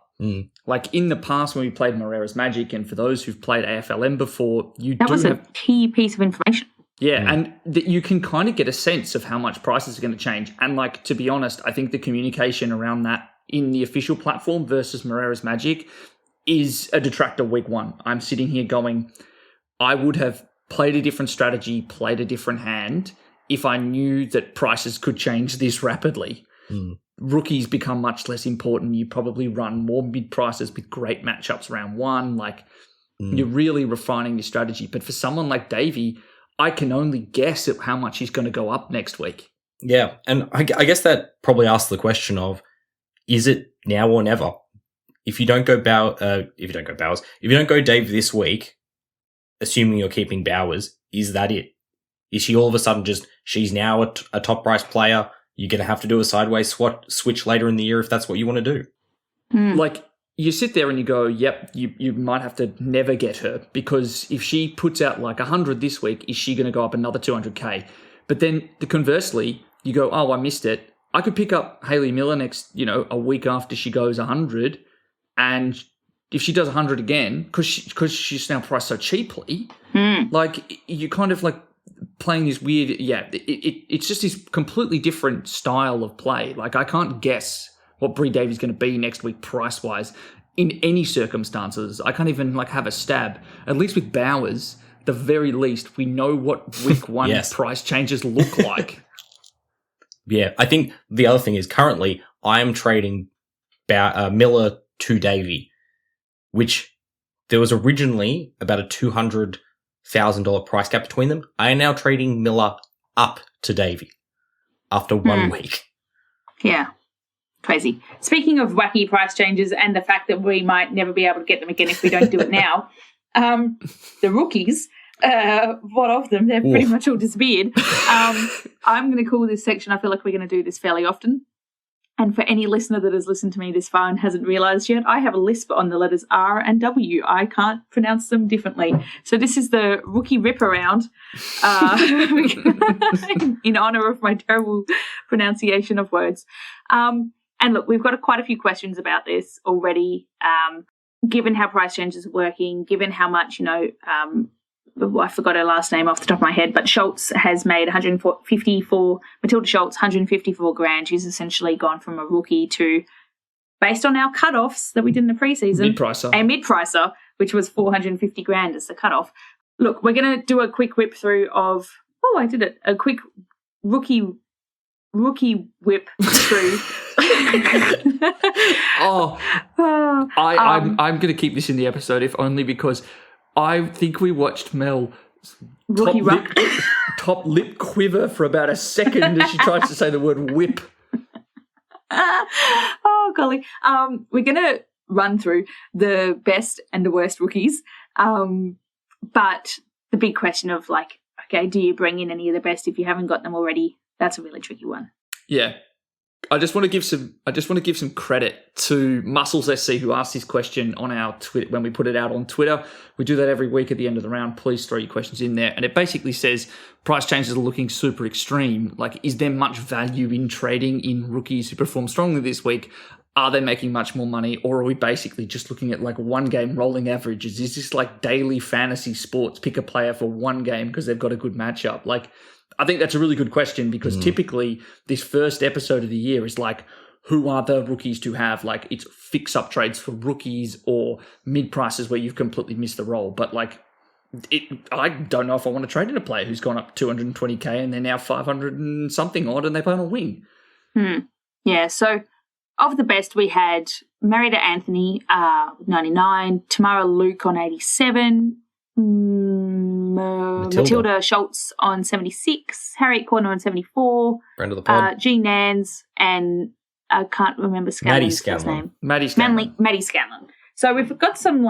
Like, in the past when we played Moreira's Magic, and for those who've played AFLM before, that was a key piece of information. Yeah, and you can kind of get a sense of how much prices are going to change. And, like, to be honest, I think the communication around that in the official platform versus Moreira's Magic is a detractor week one. I'm sitting here going, I would have played a different strategy, played a different hand, if I knew that prices could change this rapidly. Rookies become much less important. You probably run more mid-prices with great matchups round one. Like, you're really refining your strategy. But for someone like Davey, I can only guess at how much he's going to go up next week. Yeah, and I guess that probably asks the question of, is it now or never? If you don't go Davey this week, assuming you're keeping Bowers, is that it? Is she all of a sudden she's now a top price player? You're going to have to do a sideways switch later in the year if that's what you want to do. Like, you sit there and you go, yep, you might have to never get her, because if she puts out like 100 this week, is she going to go up another 200K? But then conversely, you go, I missed it. I could pick up Hayley Miller next, a week after she goes 100, and if she does 100 again, because she's now priced so cheaply, like, you kind of like playing this weird, it's just this completely different style of play. Like, I can't guess what Bree Davey's going to be next week price-wise in any circumstances. I can't even like have a stab. At least with Bowers, the very least, we know what week one price changes look like. Yeah, I think the other thing is currently I am trading Miller to Davey, which there was originally about a $200,000 price gap between them. I am now trading Miller up to Davey after 1 week. Yeah, crazy. Speaking of wacky price changes and the fact that we might never be able to get them again if we don't do it now, The rookies, what of them? They've pretty much all disappeared. I'm going to call this section, I feel like we're going to do this fairly often. And for any listener that has listened to me this far and hasn't realised yet, I have a lisp on the letters R and W. I can't pronounce them differently. So this is the rookie rip around in honour of my terrible pronunciation of words. And look, we've got quite a few questions about this already, given how price changes are working, given how much, I forgot her last name off the top of my head, but Schultz has made Matilda Schultz, 154 grand. She's essentially gone from a rookie to, based on our cutoffs that we did in the preseason, a mid-pricer, which was 450 grand as the cutoff. Look, we're going to do a quick whip through of, a quick rookie whip through. I'm going to keep this in the episode, if only because I think we watched Mel top lip quiver for about a second as she tries to say the word whip. Oh, golly. We're going to run through the best and the worst rookies. But the big question of okay, do you bring in any of the best if you haven't got them already? That's a really tricky one. Yeah. I just want to give some credit to Muscles SC, who asked this question on our Twitter when we put it out on Twitter. We do that every week at the end of the round. Please throw your questions in there. And it basically says price changes are looking super extreme. Is there much value in trading in rookies who perform strongly this week? Are they making much more money? Or are we basically just looking at one game rolling averages? Is this daily fantasy sports? Pick a player for one game because they've got a good matchup. I think that's a really good question because typically this first episode of the year is who are the rookies to have? It's fix-up trades for rookies or mid-prices where you've completely missed the role. But I don't know if I want to trade in a player who's gone up 220k and they're now 500 and something odd and they play on a wing. Yeah, so of the best we had Marietta Anthony, 99, Tamara Luke on 87, Matilda Schultz on 76, Harriet Corner on 74, friend of the pod, Jean Nans, and I can't remember Scanlon's first name. Maddie Scanlon. So we've got some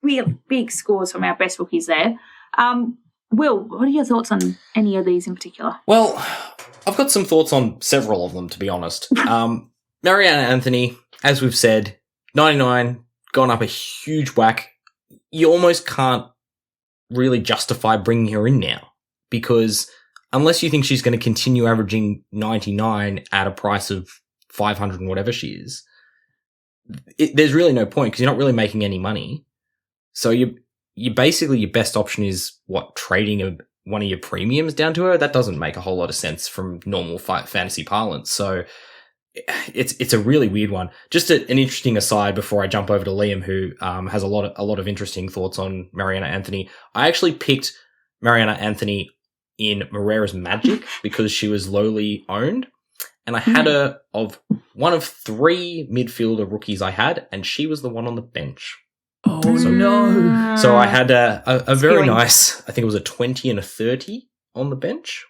real big scores from our best rookies there. Will, what are your thoughts on any of these in particular? Well, I've got some thoughts on several of them, to be honest. Mariana Anthony, as we've said, 99, gone up a huge whack. You almost can't really justify bringing her in now because unless you think she's going to continue averaging 99 at a price of 500 and whatever she is, there's really no point because you're not really making any money. So you basically your best option is trading one of your premiums down to her. That doesn't make a whole lot of sense from normal fantasy parlance. So it's a really weird one. Just an interesting aside before I jump over to Liam, who has a lot of interesting thoughts on Mariana Anthony. I actually picked Mariana Anthony in Moreira's Magic because she was lowly owned, and I had her of one of three midfielder rookies I had, and she was the one on the bench. Oh no! So I had a very nice, I think it was a 20 and a 30 on the bench,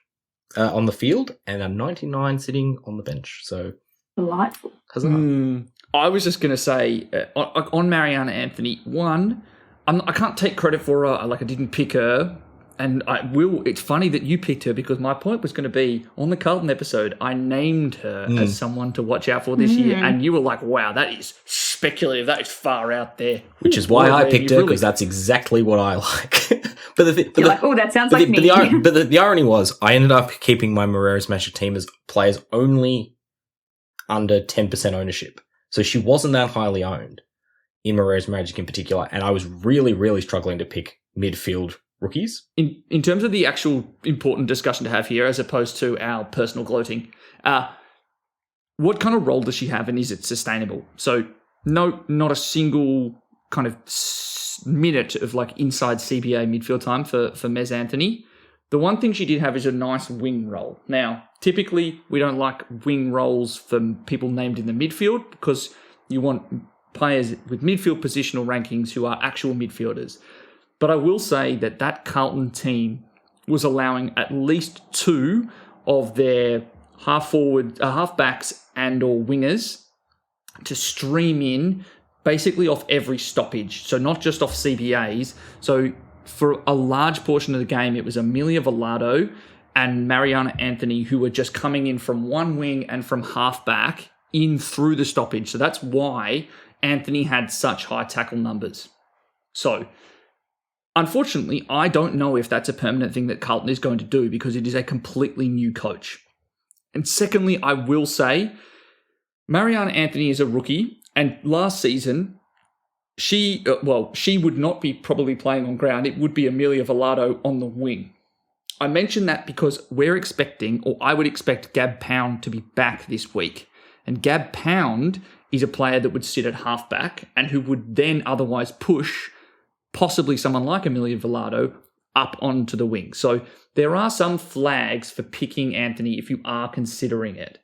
on the field, and a 99 sitting on the bench. So. Delightful. I was just going to say, on Mariana Anthony, I can't take credit for her. I didn't pick her. And it's funny that you picked her because my point was going to be, on the Carlton episode, I named her as someone to watch out for this year. And you were like, wow, that is speculative. That is far out there. Which is why I picked her, because that's exactly what I like. That sounds like me. But the irony was, I ended up keeping my Moreira's Magic team as players only under 10% ownership. So she wasn't that highly owned in Moreira's Magic in particular, and I was really, really struggling to pick midfield rookies. In terms of the actual important discussion to have here, as opposed to our personal gloating, what kind of role does she have and is it sustainable? So no, not a single kind of minute of inside CBA midfield time for Mez Anthony. The one thing she did have is a nice wing role. Now, typically, we don't like wing roles for people named in the midfield because you want players with midfield positional rankings who are actual midfielders. But I will say that Carlton team was allowing at least two of their halfbacks and or wingers to stream in basically off every stoppage. So not just off CBAs. So for a large portion of the game, it was Amelia Velado and Mariana Anthony who were just coming in from one wing and from halfback in through the stoppage. So that's why Anthony had such high tackle numbers. So unfortunately, I don't know if that's a permanent thing that Carlton is going to do because it is a completely new coach. And secondly, I will say Mariana Anthony is a rookie, and last season, she would not be probably playing on ground. It would be Amelia Velado on the wing. I mention that because we're expecting, or I would expect Gab Pound to be back this week. And Gab Pound is a player that would sit at halfback and who would then otherwise push possibly someone like Amelia Velado up onto the wing. So there are some flags for picking Anthony if you are considering it.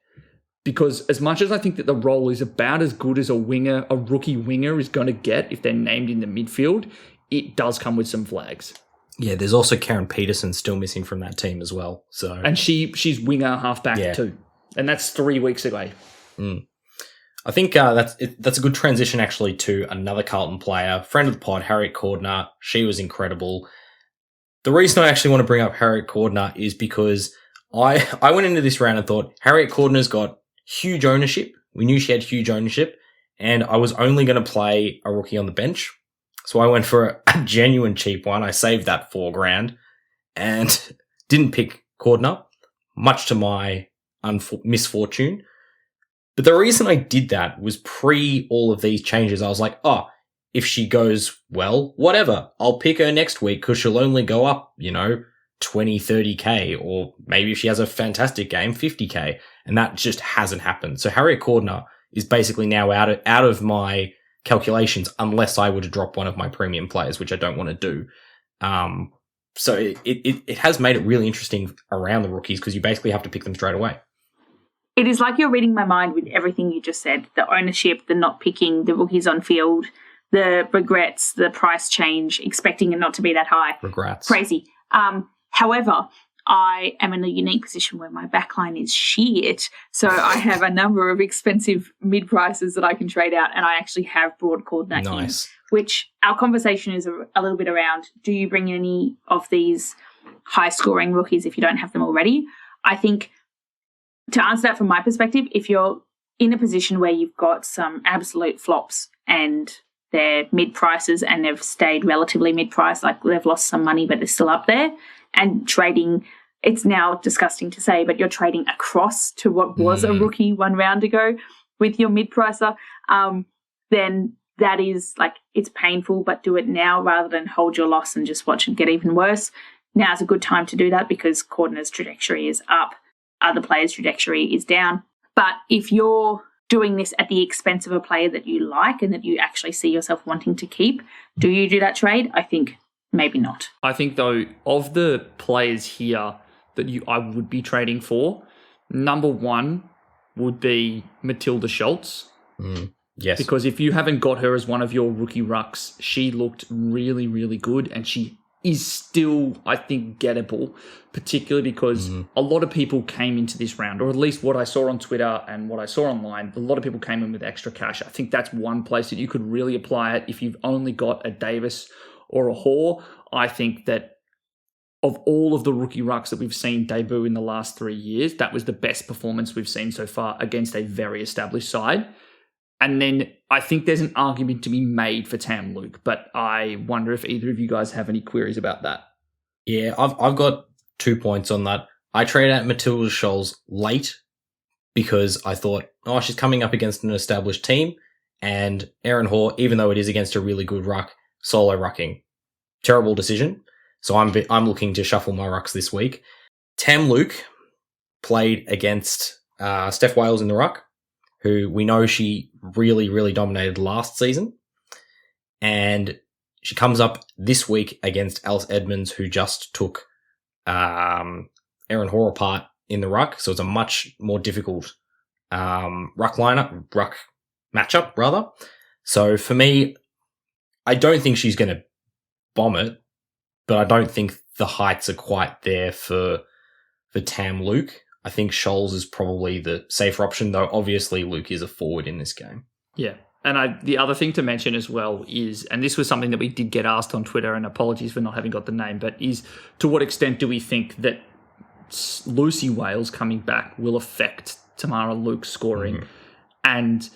Because as much as I think that the role is about as good as a rookie winger is going to get if they're named in the midfield, it does come with some flags. Yeah, there's also Karen Peterson still missing from that team as well. So, and she's winger halfback too, and that's 3 weeks away. I think that's a good transition actually to another Carlton player, friend of the pod, Harriet Cordner. She was incredible. The reason I actually want to bring up Harriet Cordner is because I went into this round and thought Harriet Cordner's got huge ownership. We knew she had huge ownership, and I was only going to play a rookie on the bench. So I went for a genuine cheap one. I saved that $4,000 and didn't pick Cordner, much to my misfortune. But the reason I did that was pre all of these changes. I was like, if she goes well, whatever. I'll pick her next week because she'll only go up, 20, 30K, or maybe if she has a fantastic game, 50K. And that just hasn't happened. So Harriet Cordner is basically now out of my calculations unless I were to drop one of my premium players, which I don't want to do. So it has made it really interesting around the rookies because you basically have to pick them straight away. It is like you're reading my mind with everything you just said. The ownership, the not picking, the rookies on field, the regrets, the price change, expecting it not to be that high. Regrets. Crazy. However, I am in a unique position where my backline is shit. So I have a number of expensive mid-prices that I can trade out, and I actually have brought Cordner in, which our conversation is a little bit around, do you bring any of these high-scoring rookies if you don't have them already? I think to answer that from my perspective, if you're in a position where you've got some absolute flops and they're mid-prices and they've stayed relatively mid-price, like they've lost some money but they're still up there, and trading, it's now disgusting to say, but you're trading across to what was a rookie 1 round ago with your mid-pricer, then that is like, it's painful, but do it now rather than hold your loss and just watch it get even worse. Now's a good time to do that because Cordner's trajectory is up, other players' trajectory is down. But if you're doing this at the expense of a player that you like and that you actually see yourself wanting to keep, do you do that trade? I think maybe not. I think, though, of the players here that I would be trading for, number one would be Matilda Schultz. Yes. Because if you haven't got her as one of your rookie rucks, she looked really, really good, and she is still, I think, gettable, particularly because a lot of people came into this round, or at least what I saw on Twitter and what I saw online, a lot of people came in with extra cash. I think that's one place that you could really apply it if you've only got a Davis or a Hoare. I think that of all of the rookie rucks that we've seen debut in the last 3 years, that was the best performance we've seen so far against a very established side. And then I think there's an argument to be made for Tam Luke, but I wonder if either of you guys have any queries about that. Yeah, I've got 2 points on that. I traded out Matilda Scholes late because I thought, she's coming up against an established team, and Erin Hoare, even though it is against a really good ruck, solo rucking. Terrible decision. So I'm looking to shuffle my rucks this week. Tam Luke played against Steph Wales in the ruck, who we know she really, really dominated last season. And she comes up this week against Alice Edmonds, who just took Erin Hoare apart in the ruck. So it's a much more difficult ruck matchup, rather. So for me, I don't think she's going to bomb it, but I don't think the heights are quite there for Tam Luke. I think Scholes is probably the safer option, though obviously Luke is a forward in this game. Yeah. The other thing to mention as well is, and this was something that we did get asked on Twitter, and apologies for not having got the name, but is to what extent do we think that Lucy Wales coming back will affect Tamara Luke's scoring? Mm-hmm. And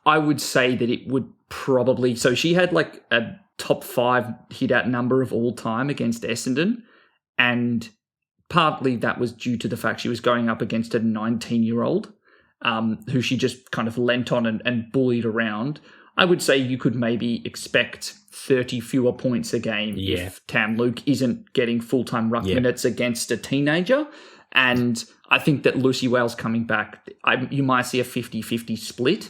I would say that it would probably... So she had like a top 5 hit-out number of all time against Essendon, and partly that was due to the fact she was going up against a 19-year-old who she just kind of leant on and bullied around. I would say you could maybe expect 30 fewer points a game if Tam Luke isn't getting full-time ruck minutes against a teenager. And I think that Lucy Wales coming back, you might see a 50-50 split.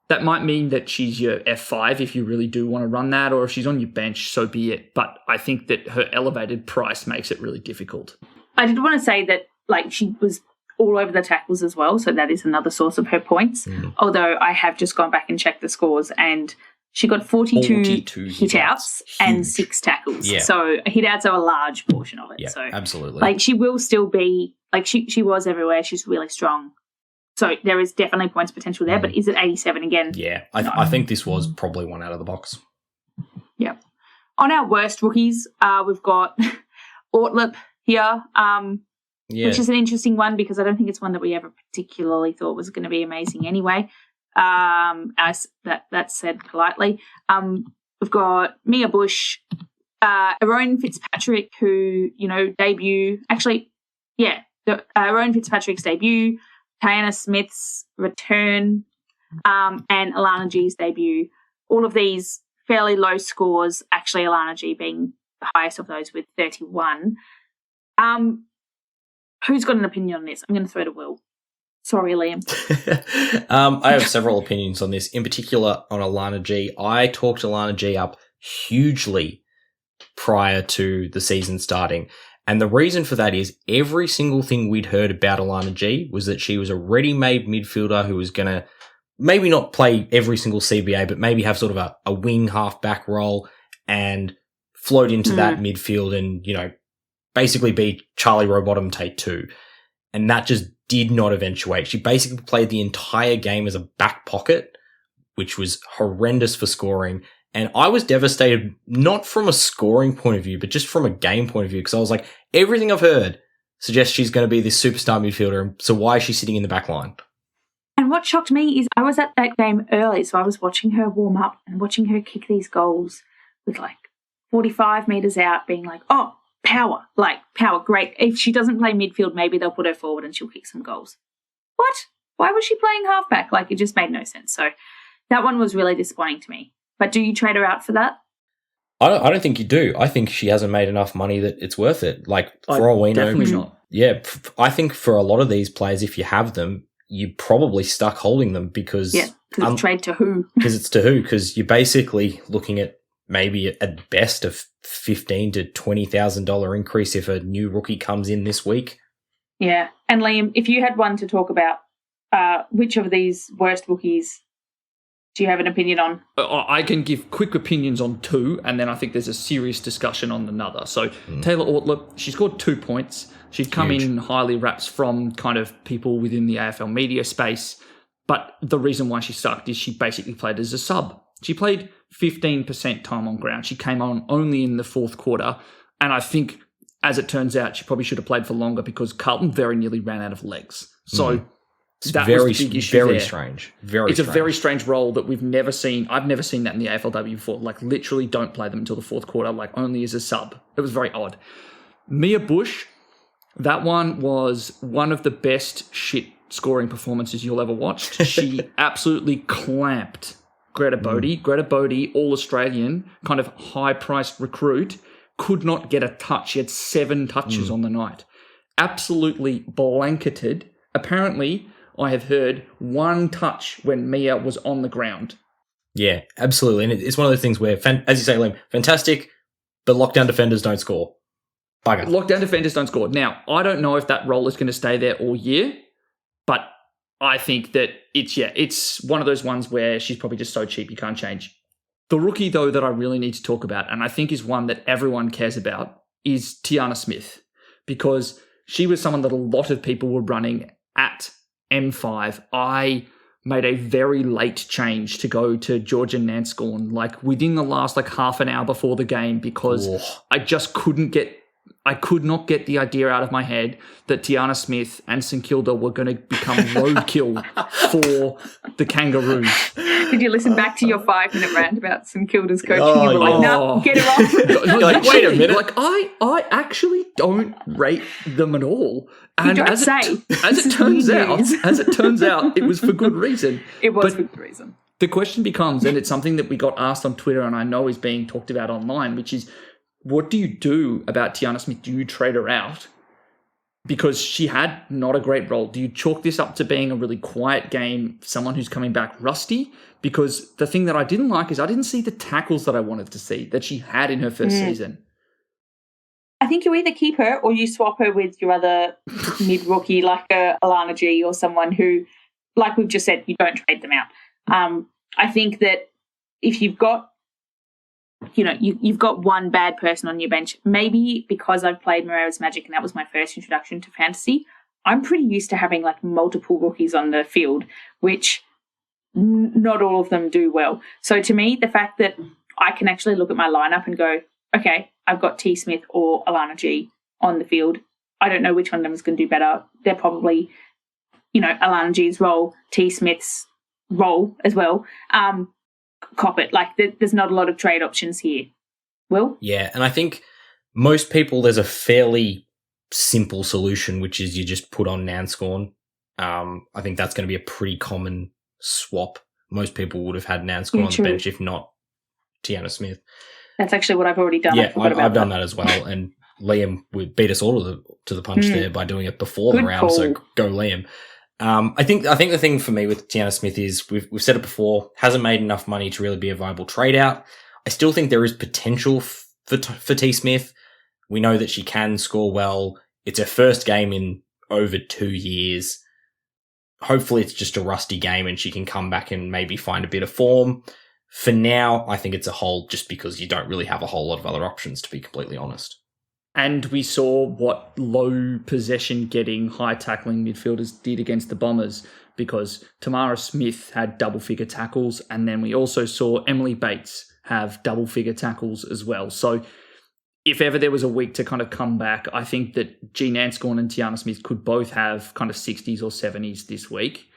That might mean that she's your F5 if you really do want to run that, or if she's on your bench, so be it. But I think that her elevated price makes it really difficult. I did want to say that she was all over the tackles as well, so that is another source of her points. Although I have just gone back and checked the scores, and she got 42 hit-outs and 6 tackles. Yeah. So hit-outs are a large portion of it. Yeah, so absolutely. She will still be, she was everywhere. She's really strong. So there is definitely points potential there, but is it 87 again? Yeah, I think this was probably one out of the box. Yeah. On our worst rookies, we've got Ortlip here, which is an interesting one because I don't think it's one that we ever particularly thought was going to be amazing anyway. As that's said politely. We've got Mia Bush, Rowan Fitzpatrick, who, debut. Actually, Rowan Fitzpatrick's debut, Tayana Smith's return, and Alana G's debut. All of these fairly low scores, actually Alana G being the highest of those with 31. Who's got an opinion on this? I'm going to throw to Will. Sorry, Liam. I have several opinions on this, in particular on Alana G. I talked Alana G up hugely prior to the season starting. And the reason for that is every single thing we'd heard about Alana G was that she was a ready-made midfielder who was going to maybe not play every single CBA, but maybe have sort of a wing half-back role and float into that midfield and, basically be Charlie Rowbottom take 2. And that just did not eventuate. She basically played the entire game as a back pocket, which was horrendous for scoring. And I was devastated, not from a scoring point of view, but just from a game point of view, because I was like, everything I've heard suggests she's going to be this superstar midfielder, so why is she sitting in the back line? And what shocked me is I was at that game early, so I was watching her warm up and watching her kick these goals with 45 metres out, being like, oh, power, great. If she doesn't play midfield, maybe they'll put her forward and she'll kick some goals. What? Why was she playing halfback? It just made no sense. So that one was really disappointing to me. But do you trade her out for that? I don't think you do. I think she hasn't made enough money that it's worth it. For all we know, definitely not. Yeah, I think for a lot of these players, if you have them, you're probably stuck holding them because... Yeah, because it's trade to who? Because it's to who? Because you're basically looking at maybe at best a $15,000 to $20,000 increase if a new rookie comes in this week. Yeah. And Liam, if you had one to talk about, which of these worst rookies do you have an opinion on? I can give quick opinions on 2, and then I think there's a serious discussion on another. So Taylor Ortlip, she scored 2 points. She'd come in highly raps from kind of people within the AFL media space, but the reason why she sucked is she basically played as a sub. She played 15% time on ground. She came on only in the 4th quarter, and I think, as it turns out, she probably should have played for longer because Carlton very nearly ran out of legs. So... That was the big issue very there. Strange. It's a very strange role that we've never seen. I've never seen that in the AFLW before. Literally don't play them until the 4th quarter, only as a sub. It was very odd. Mia Bush, that one was one of the best shit scoring performances you'll ever watch. She absolutely clamped Greta Bodie. Greta Bodie, all-Australian, kind of high-priced recruit, could not get a touch. She had 7 touches on the night. Absolutely blanketed. Apparently... I have heard 1 touch when Mia was on the ground. Yeah, absolutely. And it's one of those things where, as you say, Liam, fantastic, but lockdown defenders don't score. Bugger. Lockdown defenders don't score. Now, I don't know if that role is going to stay there all year, but I think that it's one of those ones where she's probably just so cheap you can't change. The rookie, though, that I really need to talk about, and I think is one that everyone cares about, is Tiana Smith, because she was someone that a lot of people were running at M5. I made a very late change to go to Georgia Nanscorn, like within the last like half an hour before the game, because I just could not get the idea out of my head that Tiana Smith and St Kilda were going to become roadkill for the Kangaroos. Did you listen back to your 5-minute rant about St Kilda's coach? And you were like, no, get it off. Like, wait a minute. Like, I actually don't rate them at all. And as it turns out, it was for good reason. It was for good reason. The question becomes, and it's something that we got asked on Twitter and I know is being talked about online, which is, what do you do about Tiana Smith? Do you trade her out? Because she had not a great role. Do you chalk this up to being a really quiet game, someone who's coming back rusty? Because the thing that I didn't like is I didn't see the tackles that I wanted to see that she had in her first season. I think you either keep her or you swap her with your other mid-rookie like Alana G or someone who, like we've just said, you don't trade them out. I think that if you've got, you've got one bad person on your bench, maybe because I've played Moreira's Magic and that was my first introduction to fantasy, I'm pretty used to having like multiple rookies on the field, which not all of them do well. So to me, the fact that I can actually look at my lineup and go, okay, I've got T. Smith or Alana G on the field. I don't know which one of them is going to do better. They're probably, Alana G's role, T. Smith's role as well. Cop it. Like, there's not a lot of trade options here. Will? Yeah, and I think most people, there's a fairly simple solution, which is you just put on Nanscorn. I think that's going to be a pretty common swap. Most people would have had Nanscorn on the bench, if not Tiana Smith. That's actually what I've already done. Yeah, I've done that as well. And Liam would beat us all to the punch there by doing it before the round. Call. So go Liam. I think the thing for me with Tiana Smith is we've said it before, hasn't made enough money to really be a viable trade out. I still think there is potential for T. Smith. We know that she can score well. It's her first game in over 2 years. Hopefully it's just a rusty game and she can come back and maybe find a bit of form. For now, I think it's a hold just because you don't really have a whole lot of other options, to be completely honest. And we saw what low possession getting, high tackling midfielders did against the Bombers, because Tamara Smith had double-figure tackles, and then we also saw Emily Bates have double-figure tackles as well. So if ever there was a week to kind of come back, I think that G. Nanscorn and Tiana Smith could both have kind of 60s or 70s this week.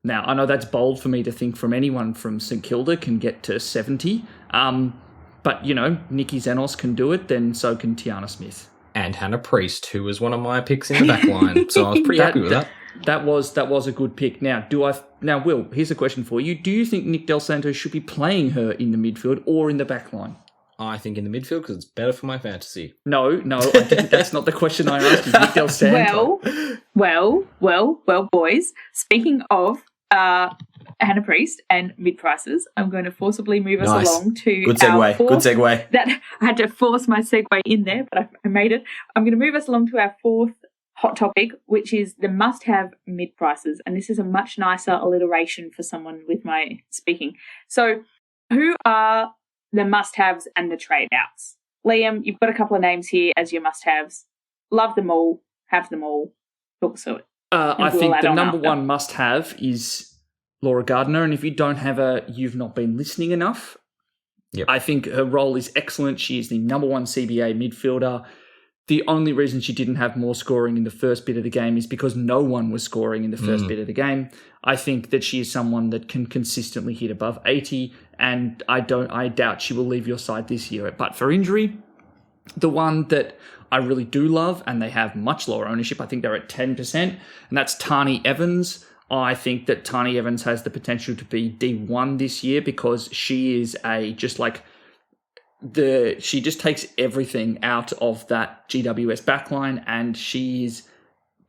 Now, I know that's bold for me to think from anyone from St Kilda can get to 70, but, Nikki Zenos can do it, then so can Tiana Smith. And Hannah Priest, who was one of my picks in the back line, so I was pretty happy with that. That was a good pick. Now, Will, here's a question for you. Do you think Nick Del Santo should be playing her in the midfield or in the back line? I think in the midfield because it's better for my fantasy. No, I didn't. That's not the question I asked you. Nick Del Santo. Well, boys. Speaking of Hannah Priest and mid prices, I'm going to forcibly move us along to good segue. That I had to force my segue in there, but I made it. I'm going to move us along to our fourth hot topic, which is the must-have mid prices, and this is a much nicer alliteration for someone with my speaking. So, who are the must-haves and the trade-outs? Liam, you've got a couple of names here as your must-haves. Love them all, have them all. Talk us through it. I think the number one must-have is Laura Gardner, and if you don't have her, you've not been listening enough. Yep. I think her role is excellent. She is the number one CBA midfielder. The only reason she didn't have more scoring in the first bit of the game is because no one was scoring in the first bit of the game. I think that she is someone that can consistently hit above 80, and I doubt she will leave your side this year. But for injury, the one that I really do love, and they have much lower ownership, I think they're at 10%, and that's Tani Evans. I think that Tani Evans has the potential to be D1 this year because she is she just takes everything out of that GWS backline, and she's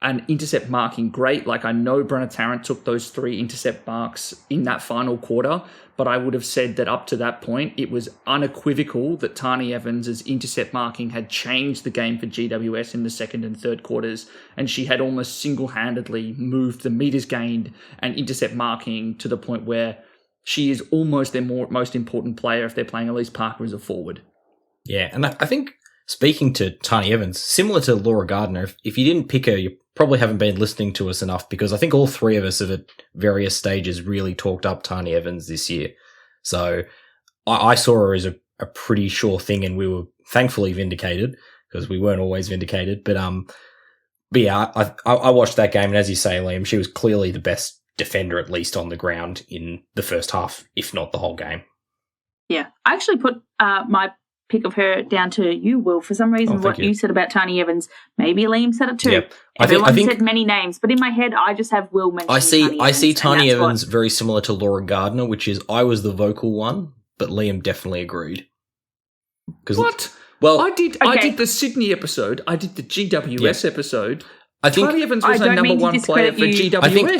an intercept marking great. Like, I know Brenna Tarrant took those 3 intercept marks in that final quarter, but I would have said that up to that point, it was unequivocal that Tani Evans' intercept marking had changed the game for GWS in the second and third quarters, and she had almost single-handedly moved the meters gained and intercept marking to the point where she is almost their most important player if they're playing Elise Parker as a forward. Yeah, and I think, speaking to Tani Evans, similar to Laura Gardner, if you didn't pick her, you're probably haven't been listening to us enough, because I think all three of us have at various stages really talked up Tani Evans this year. So I saw her as a pretty sure thing, and we were thankfully vindicated, because we weren't always vindicated. But yeah, I watched that game, and as you say, Liam, she was clearly the best defender, at least on the ground, in the first half, if not the whole game. Yeah, I actually put my pick of her down to you, Will. For some reason, what you said about Tani Evans, maybe Liam said it too. Yeah. Everyone said many names, but in my head, I just have Will mentioning I see Tani Evans very similar to Laura Gardner, which is I was the vocal one, but Liam definitely agreed. What? Well, I did the Sydney episode. I did the GWS episode. I think Tani Evans was a number one player for GWS.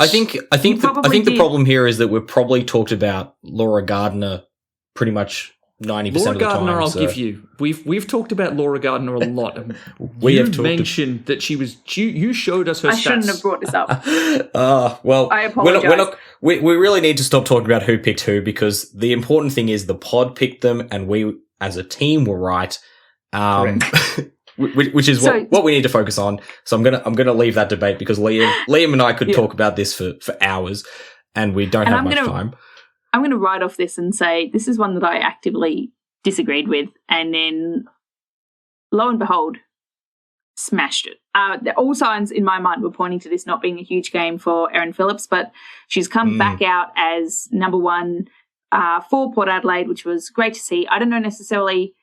I think the problem here is that we've probably talked about Laura Gardner pretty much 90% of the time. Laura Gardner, I'll give you. We've talked about Laura Gardner a lot. You mentioned that she was. You showed us her stats. I shouldn't have brought this up. Well, I apologise. We really need to stop talking about who picked who, because the important thing is the pod picked them, and we as a team were right. Which is what we need to focus on. So I'm gonna leave that debate, because Liam and I could talk about this for hours, and we don't have much time. I'm going to write off this and say this is one that I actively disagreed with, and then lo and behold, smashed it. All signs in my mind were pointing to this not being a huge game for Erin Phillips, but she's come back out as number one for Port Adelaide, which was great to see. I don't know necessarily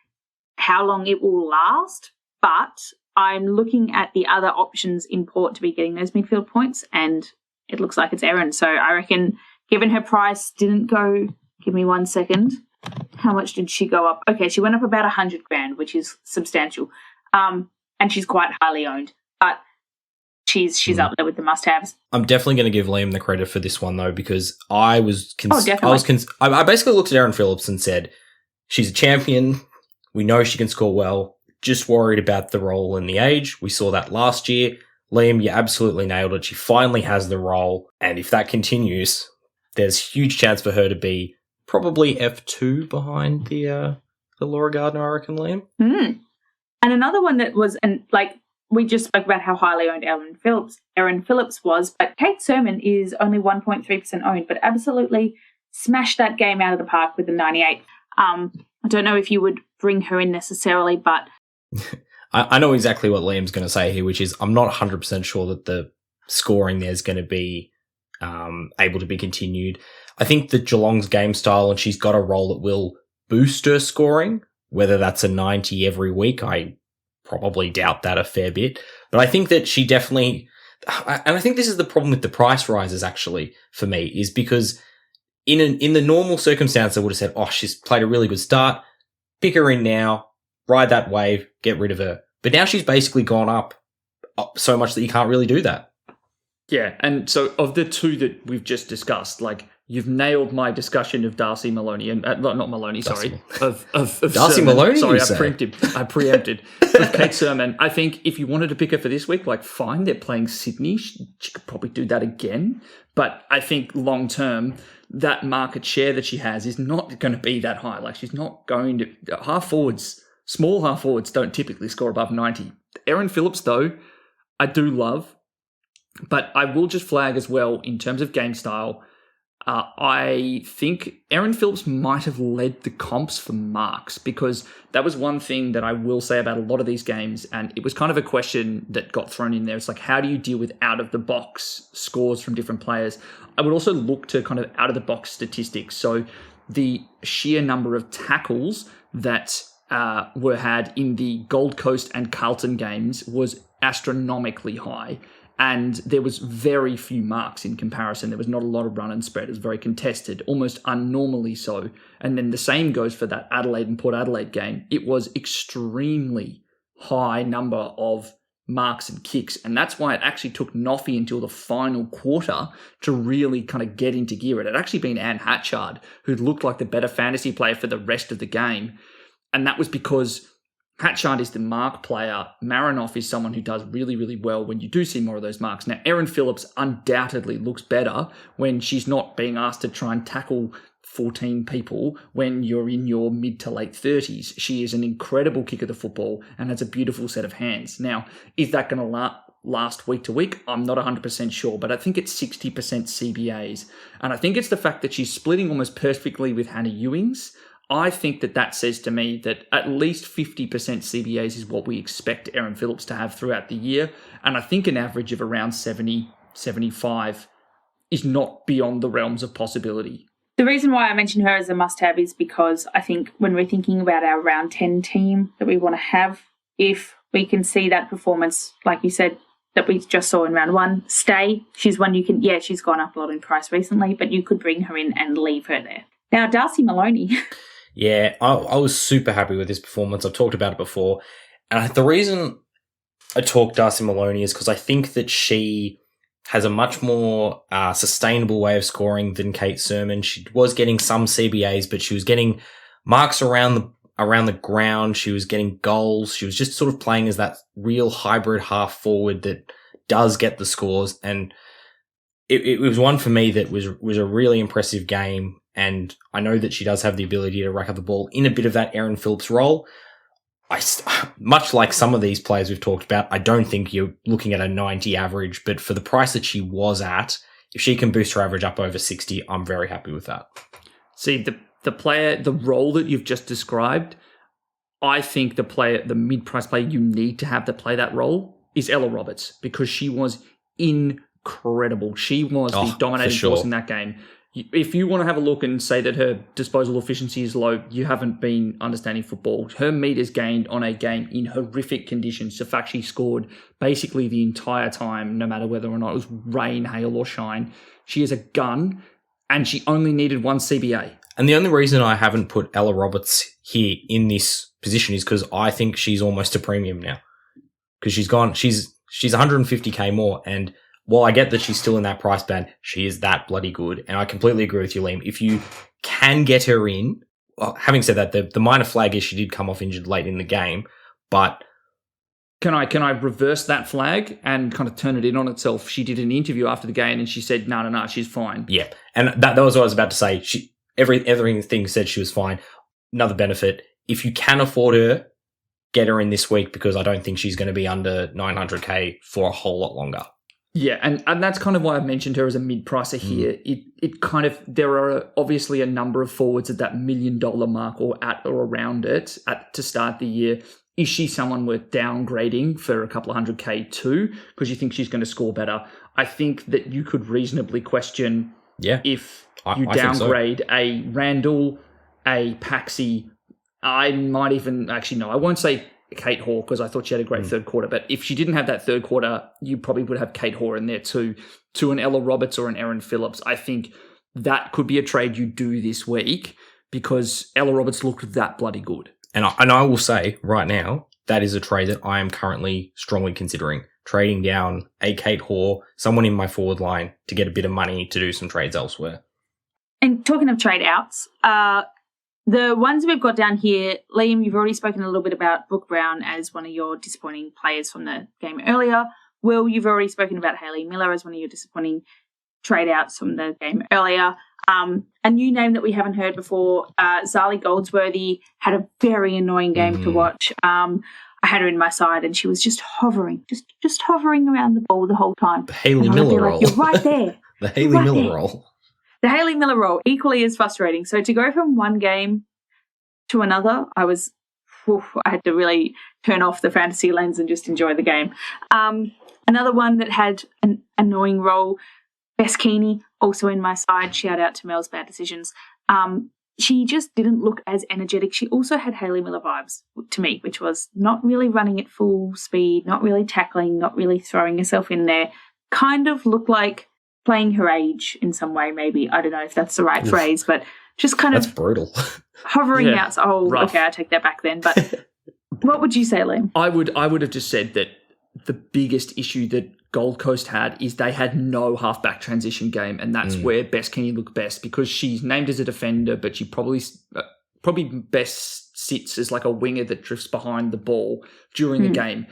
how long it will last, but I'm looking at the other options in Port to be getting those midfield points, and it looks like it's Erin. So I reckon, given her price didn't go, give me 1 second. How much did she go up? Okay, she went up about $100,000, which is substantial. And she's quite highly owned, but she's up there with the must-haves. I'm definitely going to give Liam the credit for this one, though, because I basically looked at Erin Phillips and said, she's a champion. We know she can score well. Just worried about the role and the age. We saw that last year. Liam, you absolutely nailed it. She finally has the role, and if that continues, there's huge chance for her to be probably F2 behind the Laura Gardner, I reckon, Liam. And another one that was, and like we just spoke about how highly owned Erin Phillips was, but Kate Sermon is only 1.3% owned, but absolutely smashed that game out of the park with the 98. I don't know if you would bring her in necessarily, but I know exactly what Liam's going to say here, which is I'm not 100% sure that the scoring there is going to be able to be continued. I think that Geelong's game style, and she's got a role that will boost her scoring, whether that's a 90 every week. I probably doubt that a fair bit, but I think that she definitely, and I think this is the problem with the price rises actually for me, is because in the normal circumstance, I would have said, oh, she's played a really good start, pick her in now, ride that wave, get rid of her. But now she's basically gone up so much that you can't really do that. Yeah, and so of the two that we've just discussed, like, you've nailed my discussion of Darcy Maloney, and not Maloney, sorry, of Darcy Sermon. Maloney. Sorry, I preempted. Of Kate Sermon. I think if you wanted to pick her for this week, like, fine, they're playing Sydney. She could probably do that again. But I think long term, that market share that she has is not going to be that high. Like, she's not going to small half forwards don't typically score above 90. Erin Phillips, though, I do love. But I will just flag as well, in terms of game style, I think Erin Phillips might have led the comps for marks, because that was one thing that I will say about a lot of these games, and it was kind of a question that got thrown in there. It's like, how do you deal with out-of-the-box scores from different players? I would also look to kind of out-of-the-box statistics. So the sheer number of tackles that were had in the Gold Coast and Carlton games was astronomically high. And there was very few marks in comparison. There was not a lot of run and spread. It was very contested, almost unnormally so. And then the same goes for that Adelaide and Port Adelaide game. It was extremely high number of marks and kicks. And that's why it actually took Noffy until the final quarter to really kind of get into gear. It had actually been Anne Hatchard who looked like the better fantasy player for the rest of the game. And that was because Hatchard is the mark player. Marinoff is someone who does really, really well when you do see more of those marks. Now, Erin Phillips undoubtedly looks better when she's not being asked to try and tackle 14 people when you're in your mid to late 30s. She is an incredible kick of the football and has a beautiful set of hands. Now, is that going to last week to week. I'm not 100% sure, but I think it's 60% CBAs. And I think it's the fact that she's splitting almost perfectly with Hannah Ewings. I think that says to me that at least 50% CBAs is what we expect Erin Phillips to have throughout the year. And I think an average of around 70, 75 is not beyond the realms of possibility. The reason why I mention her as a must-have is because I think when we're thinking about our round 10 team that we want to have, if we can see that performance, like you said, that we just saw in round 1, stay. She's one you can, she's gone up a lot in price recently, but you could bring her in and leave her there. Now, Darcy Maloney. Yeah, I was super happy with this performance. I've talked about it before. And the reason I talk Darcy Maloney is because I think that she has a much more sustainable way of scoring than Kate Sermon. She was getting some CBAs, but she was getting marks around the ground. She was getting goals. She was just sort of playing as that real hybrid half forward that does get the scores. And it was one for me that was a really impressive game. And I know that she does have the ability to rack up the ball in a bit of that Erin Phillips role. Much like some of these players we've talked about, I don't think you're looking at a 90 average, but for the price that she was at, if she can boost her average up over 60, I'm very happy with that. See, the role that you've just described, I think the mid-price player you need to have to play that role is Ella Roberts, because she was incredible. She was the dominating force in that game. If you want to have a look and say that her disposal efficiency is low, you haven't been understanding football. Her meters gained on a game in horrific conditions. The fact she scored basically the entire time, no matter whether or not it was rain, hail, or shine. She is a gun, and she only needed one CBA. And the only reason I haven't put Ella Roberts here in this position is because I think she's almost a premium now. Because she's 150k more, and while I get that she's still in that price band, she is that bloody good. And I completely agree with you, Liam. If you can get her in, well, having said that, the minor flag is she did come off injured late in the game, but... Can I reverse that flag and kind of turn it in on itself? She did an interview after the game and she said, no, she's fine. Yeah, and that was what I was about to say. Everything said she was fine. Another benefit, if you can afford her, get her in this week, because I don't think she's going to be under 900k for a whole lot longer. Yeah, and that's kind of why I mentioned her as a mid-pricer here. It kind of, there are obviously a number of forwards at that $1 million mark or at or around it to start the year. Is she someone worth downgrading for a couple of 100k too? Because you think she's going to score better. I think that you could reasonably question if you downgrade a Randall, a Paxi. I might even, actually no, I won't say Kate Hoare, because I thought she had a great third quarter. But if she didn't have that third quarter, you probably would have Kate Hoare in there too, to an Ella Roberts or an Erin Phillips. I think that could be a trade you do this week, because Ella Roberts looked that bloody good. And I will say right now, that is a trade that I am currently strongly considering. Trading down a Kate Hoare, someone in my forward line, to get a bit of money to do some trades elsewhere. And talking of trade outs, the ones we've got down here, Liam, you've already spoken a little bit about Brooke Brown as one of your disappointing players from the game earlier. Will, you've already spoken about Hayley Miller as one of your disappointing trade outs from the game earlier. A new name that we haven't heard before, Zali Goldsworthy, had a very annoying game to watch. I had her in my side and she was just hovering, just hovering around the ball the whole time. The Hayley Miller role. You're right there. The Hayley Miller role. The Hayley Miller role, equally as frustrating. So to go from one game to another, I had to really turn off the fantasy lens and just enjoy the game. Another one that had an annoying role, Bess Keeney, also in my side. Shout out to Mel's Bad Decisions. She just didn't look as energetic. She also had Hayley Miller vibes to me, which was not really running at full speed, not really tackling, not really throwing herself in there. Kind of looked like playing her age in some way, maybe. I don't know if that's the right phrase, but just kind of... That's brutal. Hovering out. Rough. Okay, I take that back then. But what would you say, Liam? I would have just said that the biggest issue that Gold Coast had is they had no halfback transition game, and that's where Bess Keeney looked best, because she's named as a defender, but she probably best sits as like a winger that drifts behind the ball during the game.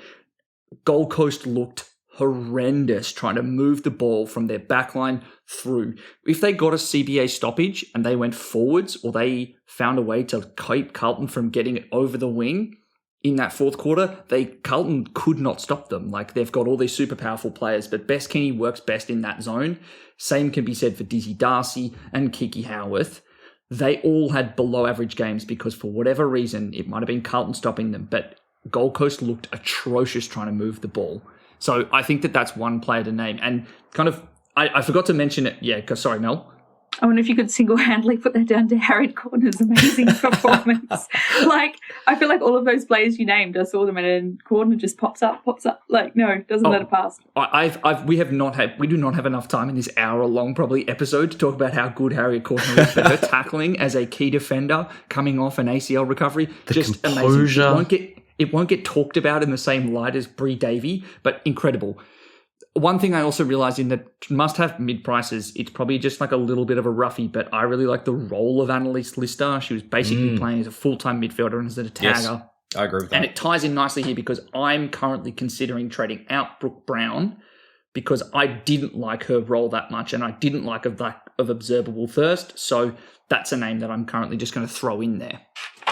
Gold Coast looked horrendous trying to move the ball from their backline through. If they got a CBA stoppage and they went forwards, or they found a way to keep Carlton from getting it over the wing, in that fourth quarter, Carlton could not stop them. Like, they've got all these super powerful players, but Bess Kenny works best in that zone. Same can be said for Dizzy Darcy and Kiki Howarth. They all had below average games because for whatever reason, it might have been Carlton stopping them, but Gold Coast looked atrocious trying to move the ball. So I think that's one player to name. And kind of, I forgot to mention it. Yeah, sorry, Mel. I wonder if you could single-handedly put that down to Harriet Cordner's amazing performance. Like, I feel like all of those players you named, I saw them and then Cordner just pops up. Like, no, doesn't let it pass. We do not have enough time in this hour-long probably episode to talk about how good Harriet Cordner is, but her tackling as a key defender coming off an ACL recovery, just composure. Amazing. It won't get talked about in the same light as Brie Davey, but incredible. One thing I also realised in the must-have mid-prices, it's probably just like a little bit of a roughie, but I really like the role of Annalise Lister. She was basically playing as a full-time midfielder and as a tagger. Yes, I agree with that. And it ties in nicely here because I'm currently considering trading out Brooke Brown because I didn't like her role that much and I didn't like of observable thirst. So that's a name that I'm currently just going to throw in there.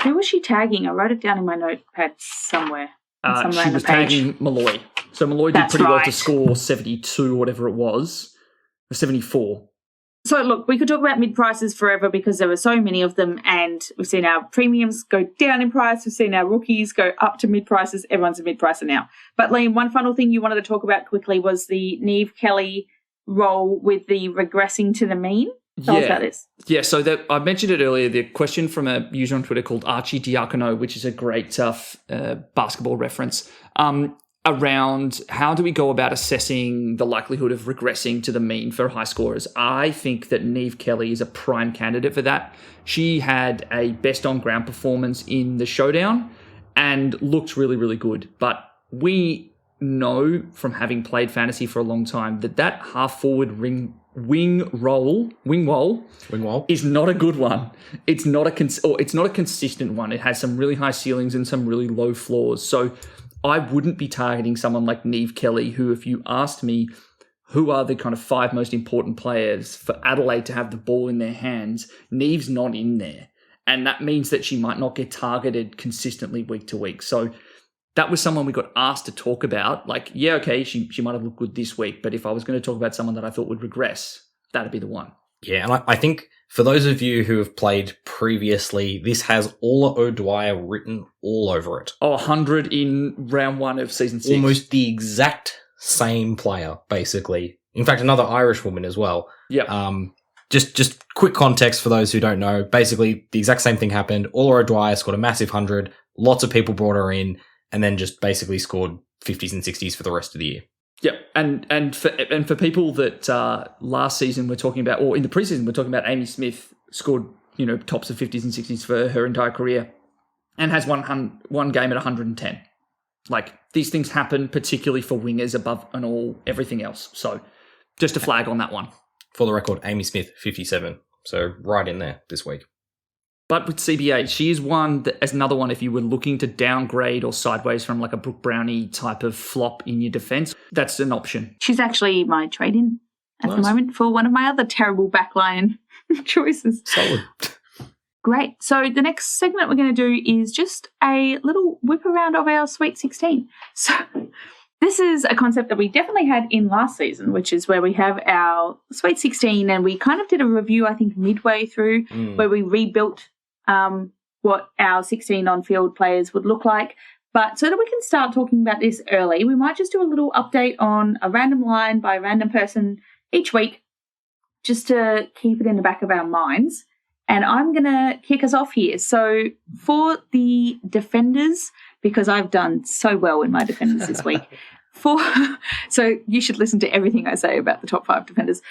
Who was she tagging? I wrote it down in my notepad somewhere. She was tagging Malloy. So Malloy did pretty well to score 72 or whatever it was, or 74. So look, we could talk about mid-prices forever because there were so many of them and we've seen our premiums go down in price. We've seen our rookies go up to mid-prices. Everyone's a mid-pricer now. But Liam, one final thing you wanted to talk about quickly was the Niamh Kelly role with the regressing to the mean. Tell us about this. Yeah, so I mentioned it earlier, the question from a user on Twitter called Archie Diacono, which is a great basketball reference, around how do we go about assessing the likelihood of regressing to the mean for high scorers. I think that Niamh Kelly is a prime candidate for that. She had a best on ground performance in the showdown and looked really, really good. But we know from having played fantasy for a long time that half forward wing role is not a good one. It's not a consistent one. It has some really high ceilings and some really low floors. So I wouldn't be targeting someone like Niamh Kelly, who, if you asked me who are the kind of 5 most important players for Adelaide to have the ball in their hands, Niamh's not in there. And that means that she might not get targeted consistently week to week. So that was someone we got asked to talk about. Like, yeah, okay, she might have looked good this week, but if I was going to talk about someone that I thought would regress, that'd be the one. Yeah, and I think for those of you who have played previously, this has Orla O'Dwyer written all over it. 100 in round 1 of season 6. Almost the exact same player, basically. In fact, another Irish woman as well. Yeah. Just quick context for those who don't know. Basically, the exact same thing happened. Orla O'Dwyer scored a massive 100. Lots of people brought her in, and then just basically scored 50s and 60s for the rest of the year. Yep, and for people that last season we're talking about, or in the preseason we're talking about, Amy Smith scored tops of 50s and 60s for her entire career, and has one game at 110. Like, these things happen, particularly for wingers above and all everything else. So, just a flag on that one. For the record, Amy Smith 57, so right in there this week. But with CBA, she is one that, as another one, if you were looking to downgrade or sideways from like a Brooke Brownie type of flop in your defence, that's an option. She's actually my trade-in at the moment for one of my other terrible backline choices. Solid. Great. So the next segment we're going to do is just a little whip around of our Sweet 16. So this is a concept that we definitely had in last season, which is where we have our Sweet 16 and we kind of did a review, I think, midway through where we rebuilt what our 16 on-field players would look like. But so that we can start talking about this early, we might just do a little update on a random line by a random person each week just to keep it in the back of our minds. And I'm going to kick us off here. So for the defenders, because I've done so well in my defenders this week, so you should listen to everything I say about the top 5 defenders.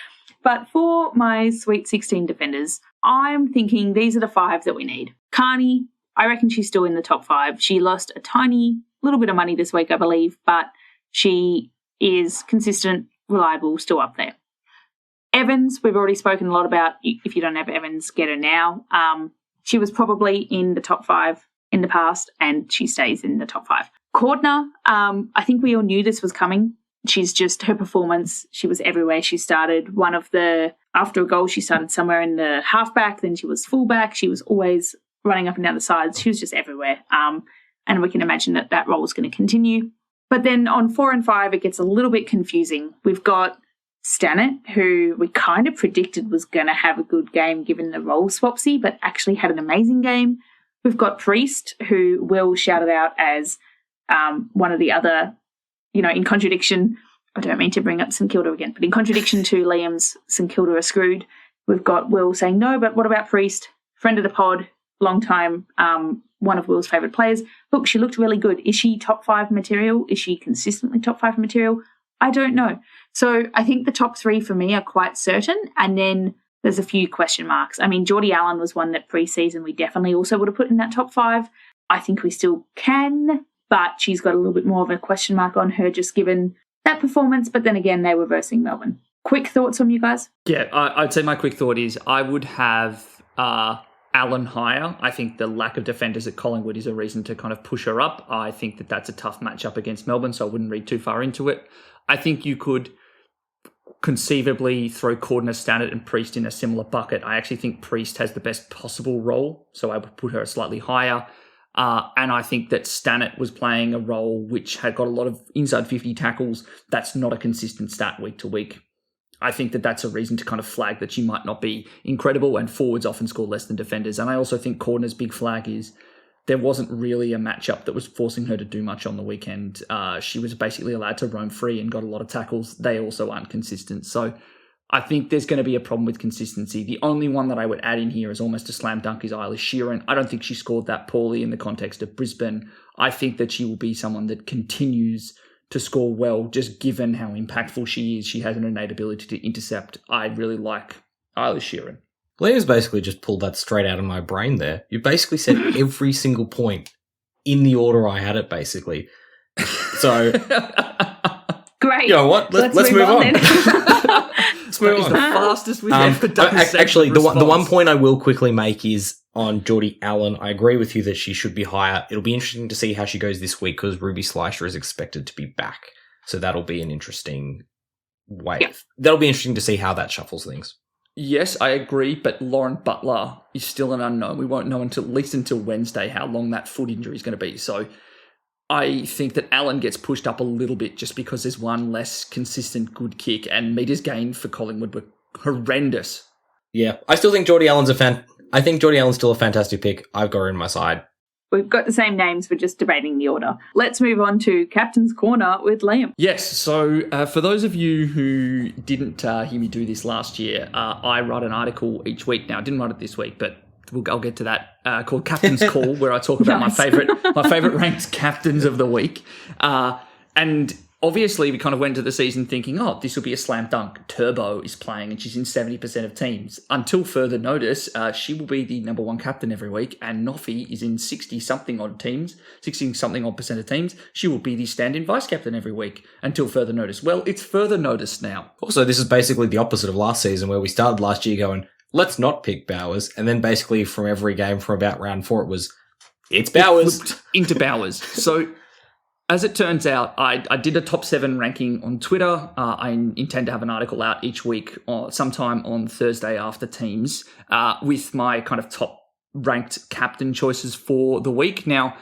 But for my Sweet 16 defenders, I'm thinking these are the 5 that we need. Carney, I reckon she's still in the top 5. She lost a tiny little bit of money this week, I believe, but she is consistent, reliable, still up there. Evans, we've already spoken a lot about. If you don't have Evans, get her now. She was probably in the top 5 in the past, and she stays in the top 5. Cordner, I think we all knew this was coming. She's just, her performance, she was everywhere. She started after a goal, she started somewhere in the halfback, then she was fullback. She was always running up and down the sides. She was just everywhere. and we can imagine that that role is going to continue. But then on 4 and 5, it gets a little bit confusing. We've got Stannett, who we kind of predicted was going to have a good game given the role swapsy, but actually had an amazing game. We've got Priest, who Will shouted out as one of the other, in contradiction, I don't mean to bring up St Kilda again, but in contradiction to Liam's St Kilda are screwed, we've got Will saying, no, but what about Priest? Friend of the pod, long time, one of Will's favourite players. Look, she looked really good. Is she top 5 material? Is she consistently top 5 material? I don't know. So I think the top 3 for me are quite certain, and then there's a few question marks. I mean, Geordie Allen was one that pre-season we definitely also would have put in that top 5. I think we still can, but she's got a little bit more of a question mark on her just given that performance. But then again, they were versing Melbourne. Quick thoughts from you guys? Yeah, I'd say my quick thought is I would have Allen higher. I think the lack of defenders at Collingwood is a reason to kind of push her up. I think that that's a tough matchup against Melbourne, so I wouldn't read too far into it. I think you could conceivably throw Cordner, Stannett and Priest in a similar bucket. I actually think Priest has the best possible role, so I would put her slightly higher. And I think that Stannett was playing a role which had got a lot of inside 50 tackles. That's not a consistent stat week to week. I think that that's a reason to kind of flag that she might not be incredible, and forwards often score less than defenders. And I also think Cordner's big flag is there wasn't really a matchup that was forcing her to do much on the weekend. She was basically allowed to roam free and got a lot of tackles. They also aren't consistent. So I think there's going to be a problem with consistency. The only one that I would add in here is almost a slam dunk is Eilish Sheeran. I don't think she scored that poorly in the context of Brisbane. I think that she will be someone that continues to score well, just given how impactful she is. She has an innate ability to intercept. I really like Eilish Sheeran. Liam's basically just pulled that straight out of my brain there. You basically said every single point in the order I had it, basically. So, great. You know what? Let's move on. Let's move on. The fastest we've ever done. Actually, the one point I will quickly make is on Geordie Allen. I agree with you that she should be higher. It'll be interesting to see how she goes this week because Ruby Slicer is expected to be back. So that'll be an interesting way. Yeah. That'll be interesting to see how that shuffles things. Yes, I agree, but Lauren Butler is still an unknown. We won't know until Wednesday how long that foot injury is going to be. So I think that Allen gets pushed up a little bit just because there's one less consistent good kick, and meters gained for Collingwood were horrendous. Yeah, I still think Geordie Allen's I think Geordie Allen's still a fantastic pick. I've got her in my side. We've got the same names, we're just debating the order. Let's move on to Captain's Corner with Liam. Yes, so for those of you who didn't hear me do this last year, I write an article each week. Now, I didn't write it this week, but I'll get to that, called Captain's Call, where I talk about my favourite ranked captains of the week. And obviously, we kind of went into the season thinking, this will be a slam dunk. Turbo is playing and she's in 70% of teams. Until further notice, she will be the number one captain every week, and Noffy is in 60-something odd percent of teams. She will be the stand-in vice captain every week until further notice. Well, it's further notice now. Also, this is basically the opposite of last season, where we started last year going, let's not pick Bowers. And then basically from every game from about round 4, it's Bowers. It flipped into Bowers. So as it turns out, I did a top 7 ranking on Twitter. I intend to have an article out each week sometime on Thursday after teams with my kind of top ranked captain choices for the week. Now,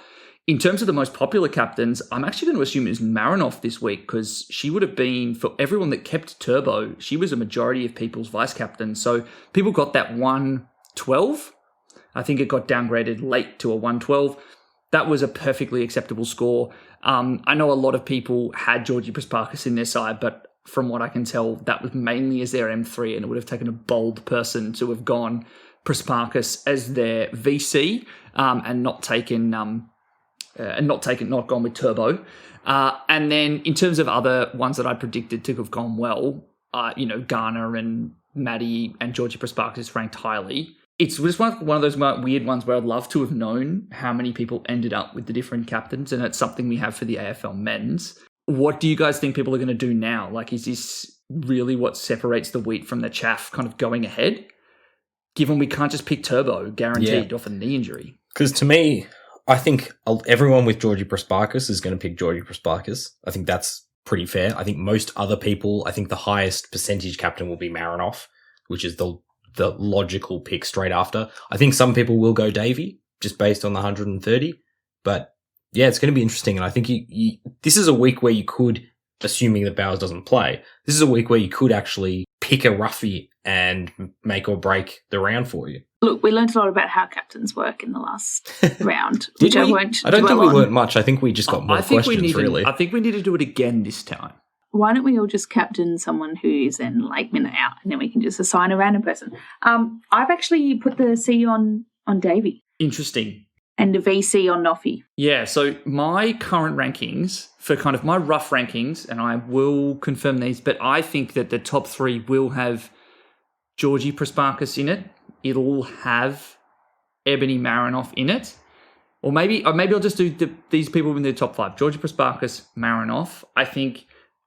in terms of the most popular captains, I'm actually going to assume it's Marinoff this week because she would have been, for everyone that kept Turbo, she was a majority of people's vice captain. So people got that 112. I think it got downgraded late to a 112. That was a perfectly acceptable score. I know a lot of people had Georgie Prasparkas in their side, but from what I can tell, that was mainly as their M3, and it would have taken a bold person to have gone Prasparkas as their VC and not gone with Turbo. And then in terms of other ones that I predicted to have gone well, Garner and Maddie and Georgie Prasparkas ranked highly. It's just one of those weird ones where I'd love to have known how many people ended up with the different captains, and it's something we have for the AFL men's. What do you guys think people are going to do now? Like, is this really what separates the wheat from the chaff kind of going ahead? Given we can't just pick Turbo, guaranteed, off a knee injury. Because to me, I think everyone with Georgie Prasparkas is going to pick Georgie Prasparkas. I think that's pretty fair. I think most other people, I think the highest percentage captain will be Marinoff, which is the logical pick straight after. I think some people will go Davey just based on the 130, but Yeah, it's going to be interesting. And I think this is a week where you could, assuming that Bowers doesn't play, this is a week where you could actually pick a roughie and make or break the round for you. Look, we learned a lot about how captains work in the last round, which I won't I don't think we dwell on. learned much. I think we just got more questions, really. I think we need to do it again this time. Why don't we all just captain someone who is in like minute out, and then we can just assign a random person. I've actually put the C on Davey. Interesting. And the VC on Noffy. Yeah, so my current rankings, for kind of my rough rankings, and I will confirm these, but I think that the top 3 will have Georgie Prasparkas in it. It'll have Ebony Marinoff in it. Or maybe I'll just do these people in the top 5. Georgie Prasparkas, Marinoff. I think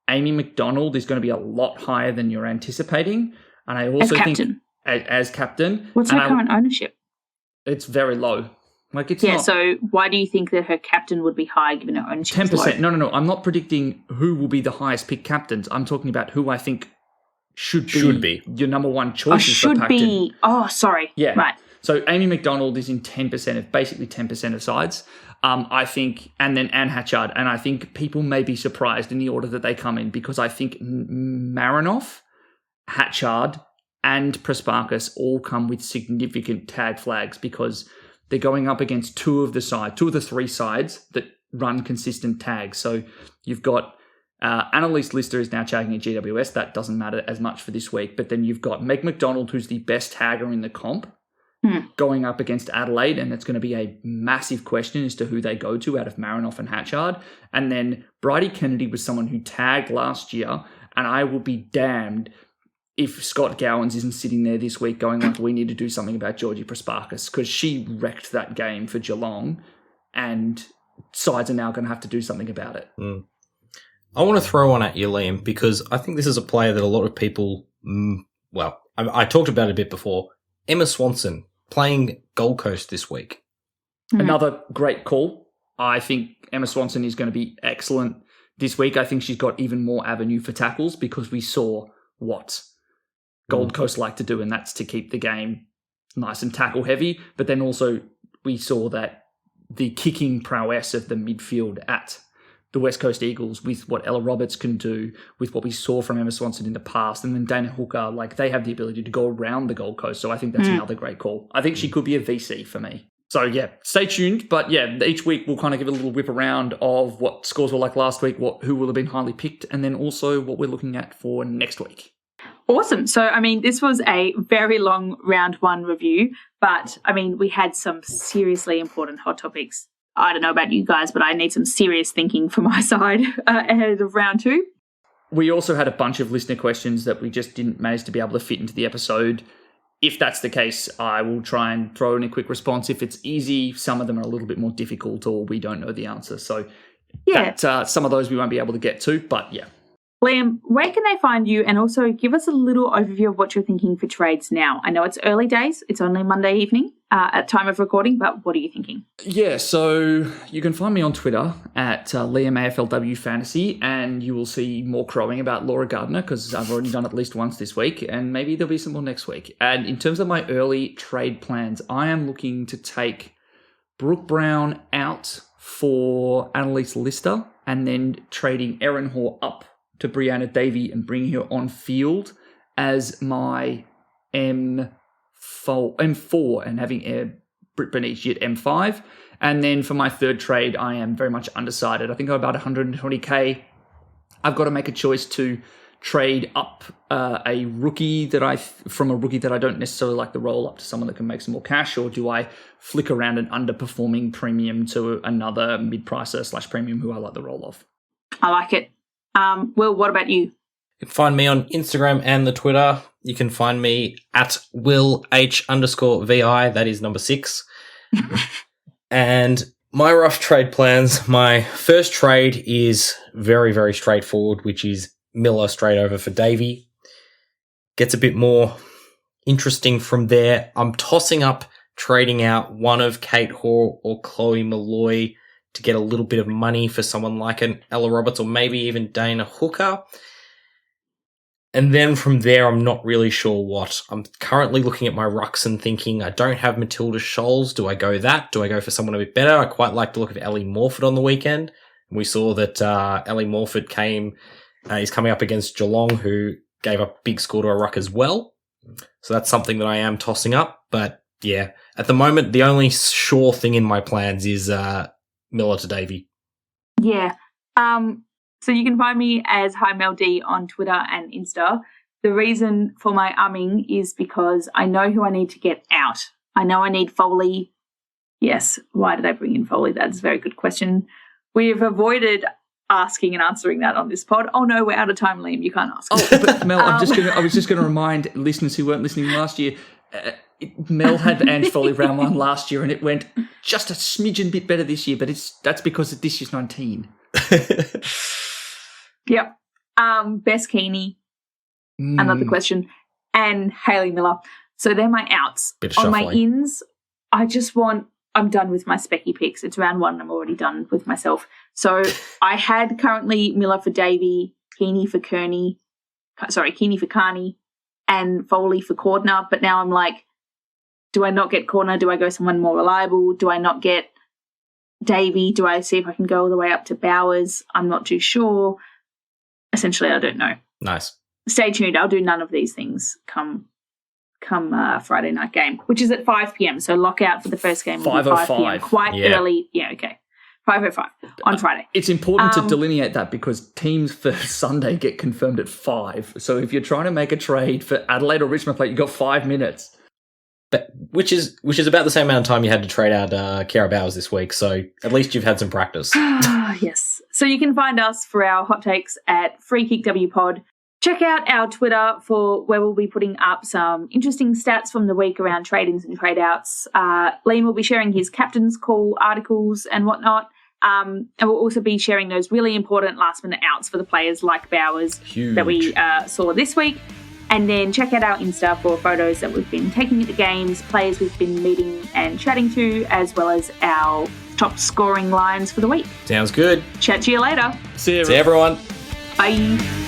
Amy McDonald is going to be a lot higher than you're anticipating. And I also think as captain. What's her current ownership? It's very low. Like it's yeah, not, so why do you think that her captain would be high given her ownership? 10%. No. I'm not predicting who will be the highest pick captains. I'm talking about who I think should be your number one choice for captain. Sorry. Yeah. Right. So Amy McDonald is in 10% of sides. I think, and then Anne Hatchard. And I think people may be surprised in the order that they come in because I think Marinoff, Hatchard, and Prasparkas all come with significant tag flags because they're going up against two of the 3 sides that run consistent tags. So you've got Annalise Lister is now tagging at GWS. That doesn't matter as much for this week. But then you've got Meg McDonald, who's the best tagger in the comp, going up against Adelaide. And it's going to be a massive question as to who they go to out of Marinoff and Hatchard. And then Bridie Kennedy was someone who tagged last year. And I will be damned if Scott Gowans isn't sitting there this week going like, we need to do something about Georgie Prasparkas because she wrecked that game for Geelong and sides are now going to have to do something about it. I want to throw one at you, Liam, because I think this is a player that a lot of people, I talked about it a bit before. Emma Swanson playing Gold Coast this week. Another great call. I think Emma Swanson is going to be excellent this week. I think she's got even more avenue for tackles because we saw what Gold Coast like to do, and that's to keep the game nice and tackle heavy. But then also we saw that the kicking prowess of the midfield at the West Coast Eagles with what Ella Roberts can do, with what we saw from Emma Swanson in the past, and then Dana Hooker, like they have the ability to go around the Gold Coast. So I think that's another great call. I think she could be a VC for me. So yeah, stay tuned. But yeah, each week we'll kind of give a little whip around of what scores were like last week, who will have been highly picked, and then also what we're looking at for next week. Awesome. So, I mean, this was a very long round 1 review, but I mean, we had some seriously important hot topics. I don't know about you guys, but I need some serious thinking from my side ahead of round 2. We also had a bunch of listener questions that we just didn't manage to be able to fit into the episode. If that's the case, I will try and throw in a quick response. If it's easy, some of them are a little bit more difficult or we don't know the answer. So some of those we won't be able to get to, but yeah. Liam, where can they find you? And also give us a little overview of what you're thinking for trades now. I know it's early days. It's only Monday evening at time of recording, but what are you thinking? Yeah, so you can find me on Twitter at Liam AFLW Fantasy, and you will see more crowing about Laura Gardner because I've already done at least once this week, and maybe there'll be some more next week. And in terms of my early trade plans, I am looking to take Brooke Brown out for Annalise Lister and then trading Erin Hoare up to Brianna Davey and bringing her on field as my M4 and having Britt Benici at M5. And then for my third trade, I am very much undecided. I think I'm about 120k. I've got to make a choice to trade up a rookie from a rookie that I don't necessarily like the roll up to someone that can make some more cash, or do I flick around an underperforming premium to another mid-pricer / premium who I like the roll of? I like it. Will, what about you? You can find me on Instagram and the Twitter. You can find me at WillH_VI. That is number 6. And my rough trade plans. My first trade is very, very straightforward, which is Miller straight over for Davey. Gets a bit more interesting from there. I'm tossing up trading out one of Kate Hoare or Chloe Malloy to get a little bit of money for someone like an Ella Roberts or maybe even Dana Hooker. And then from there, I'm not really sure what. I'm currently looking at my rucks and thinking, I don't have Matilda Scholes. Do I go that? Do I go for someone a bit better? I quite like the look of Ellie Morford on the weekend. We saw that Ellie Morford is coming up against Geelong, who gave up a big score to a ruck as well. So that's something that I am tossing up. But yeah, at the moment, the only sure thing in my plans is Miller to Davey. Yeah. So you can find me as HiMelD on Twitter and Insta. The reason for my umming is because I know who I need to get out. I know I need Foley. Yes. Why did I bring in Foley? That's a very good question. We've avoided asking and answering that on this pod. Oh no, we're out of time, Liam. You can't ask. Oh, but Mel, I was just going to remind listeners who weren't listening last year. Mel had Ange Foley round one last year, and it went just a smidgen bit better this year. But that's because of this year's 19. Yep. Bess Keeney. Another question, and Hayley Miller. So they're my outs. On my ins, I'm done with my specky picks. It's round one. I'm already done with myself. So I had currently Miller for Davey, Keeney for Carney, and Foley for Cordner. But now I'm like, do I not get Cordner? Do I go someone more reliable? Do I not get Davey? Do I see if I can go all the way up to Bowers? I'm not too sure. Essentially, I don't know. Nice. Stay tuned. I'll do none of these things come Friday night game, which is at 5 p.m. So lockout for the first game will be 5 p.m. Quite early. Yeah, okay. 5:05 on Friday. It's important to delineate that because teams for Sunday get confirmed at 5. So if you're trying to make a trade for Adelaide or Richmond Plate, you've got 5 minutes. But which is about the same amount of time you had to trade out Kiara Bowers this week. So at least you've had some practice. Yes. So you can find us for our hot takes at Free Kick W Pod. Check out our Twitter for where we'll be putting up some interesting stats from the week around trade-ins and trade-outs. Liam will be sharing his captain's call articles and whatnot. And we'll also be sharing those really important last-minute outs for the players like Bowers that we saw this week. And then check out our Insta for photos that we've been taking at the games, players we've been meeting and chatting to, as well as our top scoring lines for the week. Sounds good. Chat to you later. See you, everyone. Bye.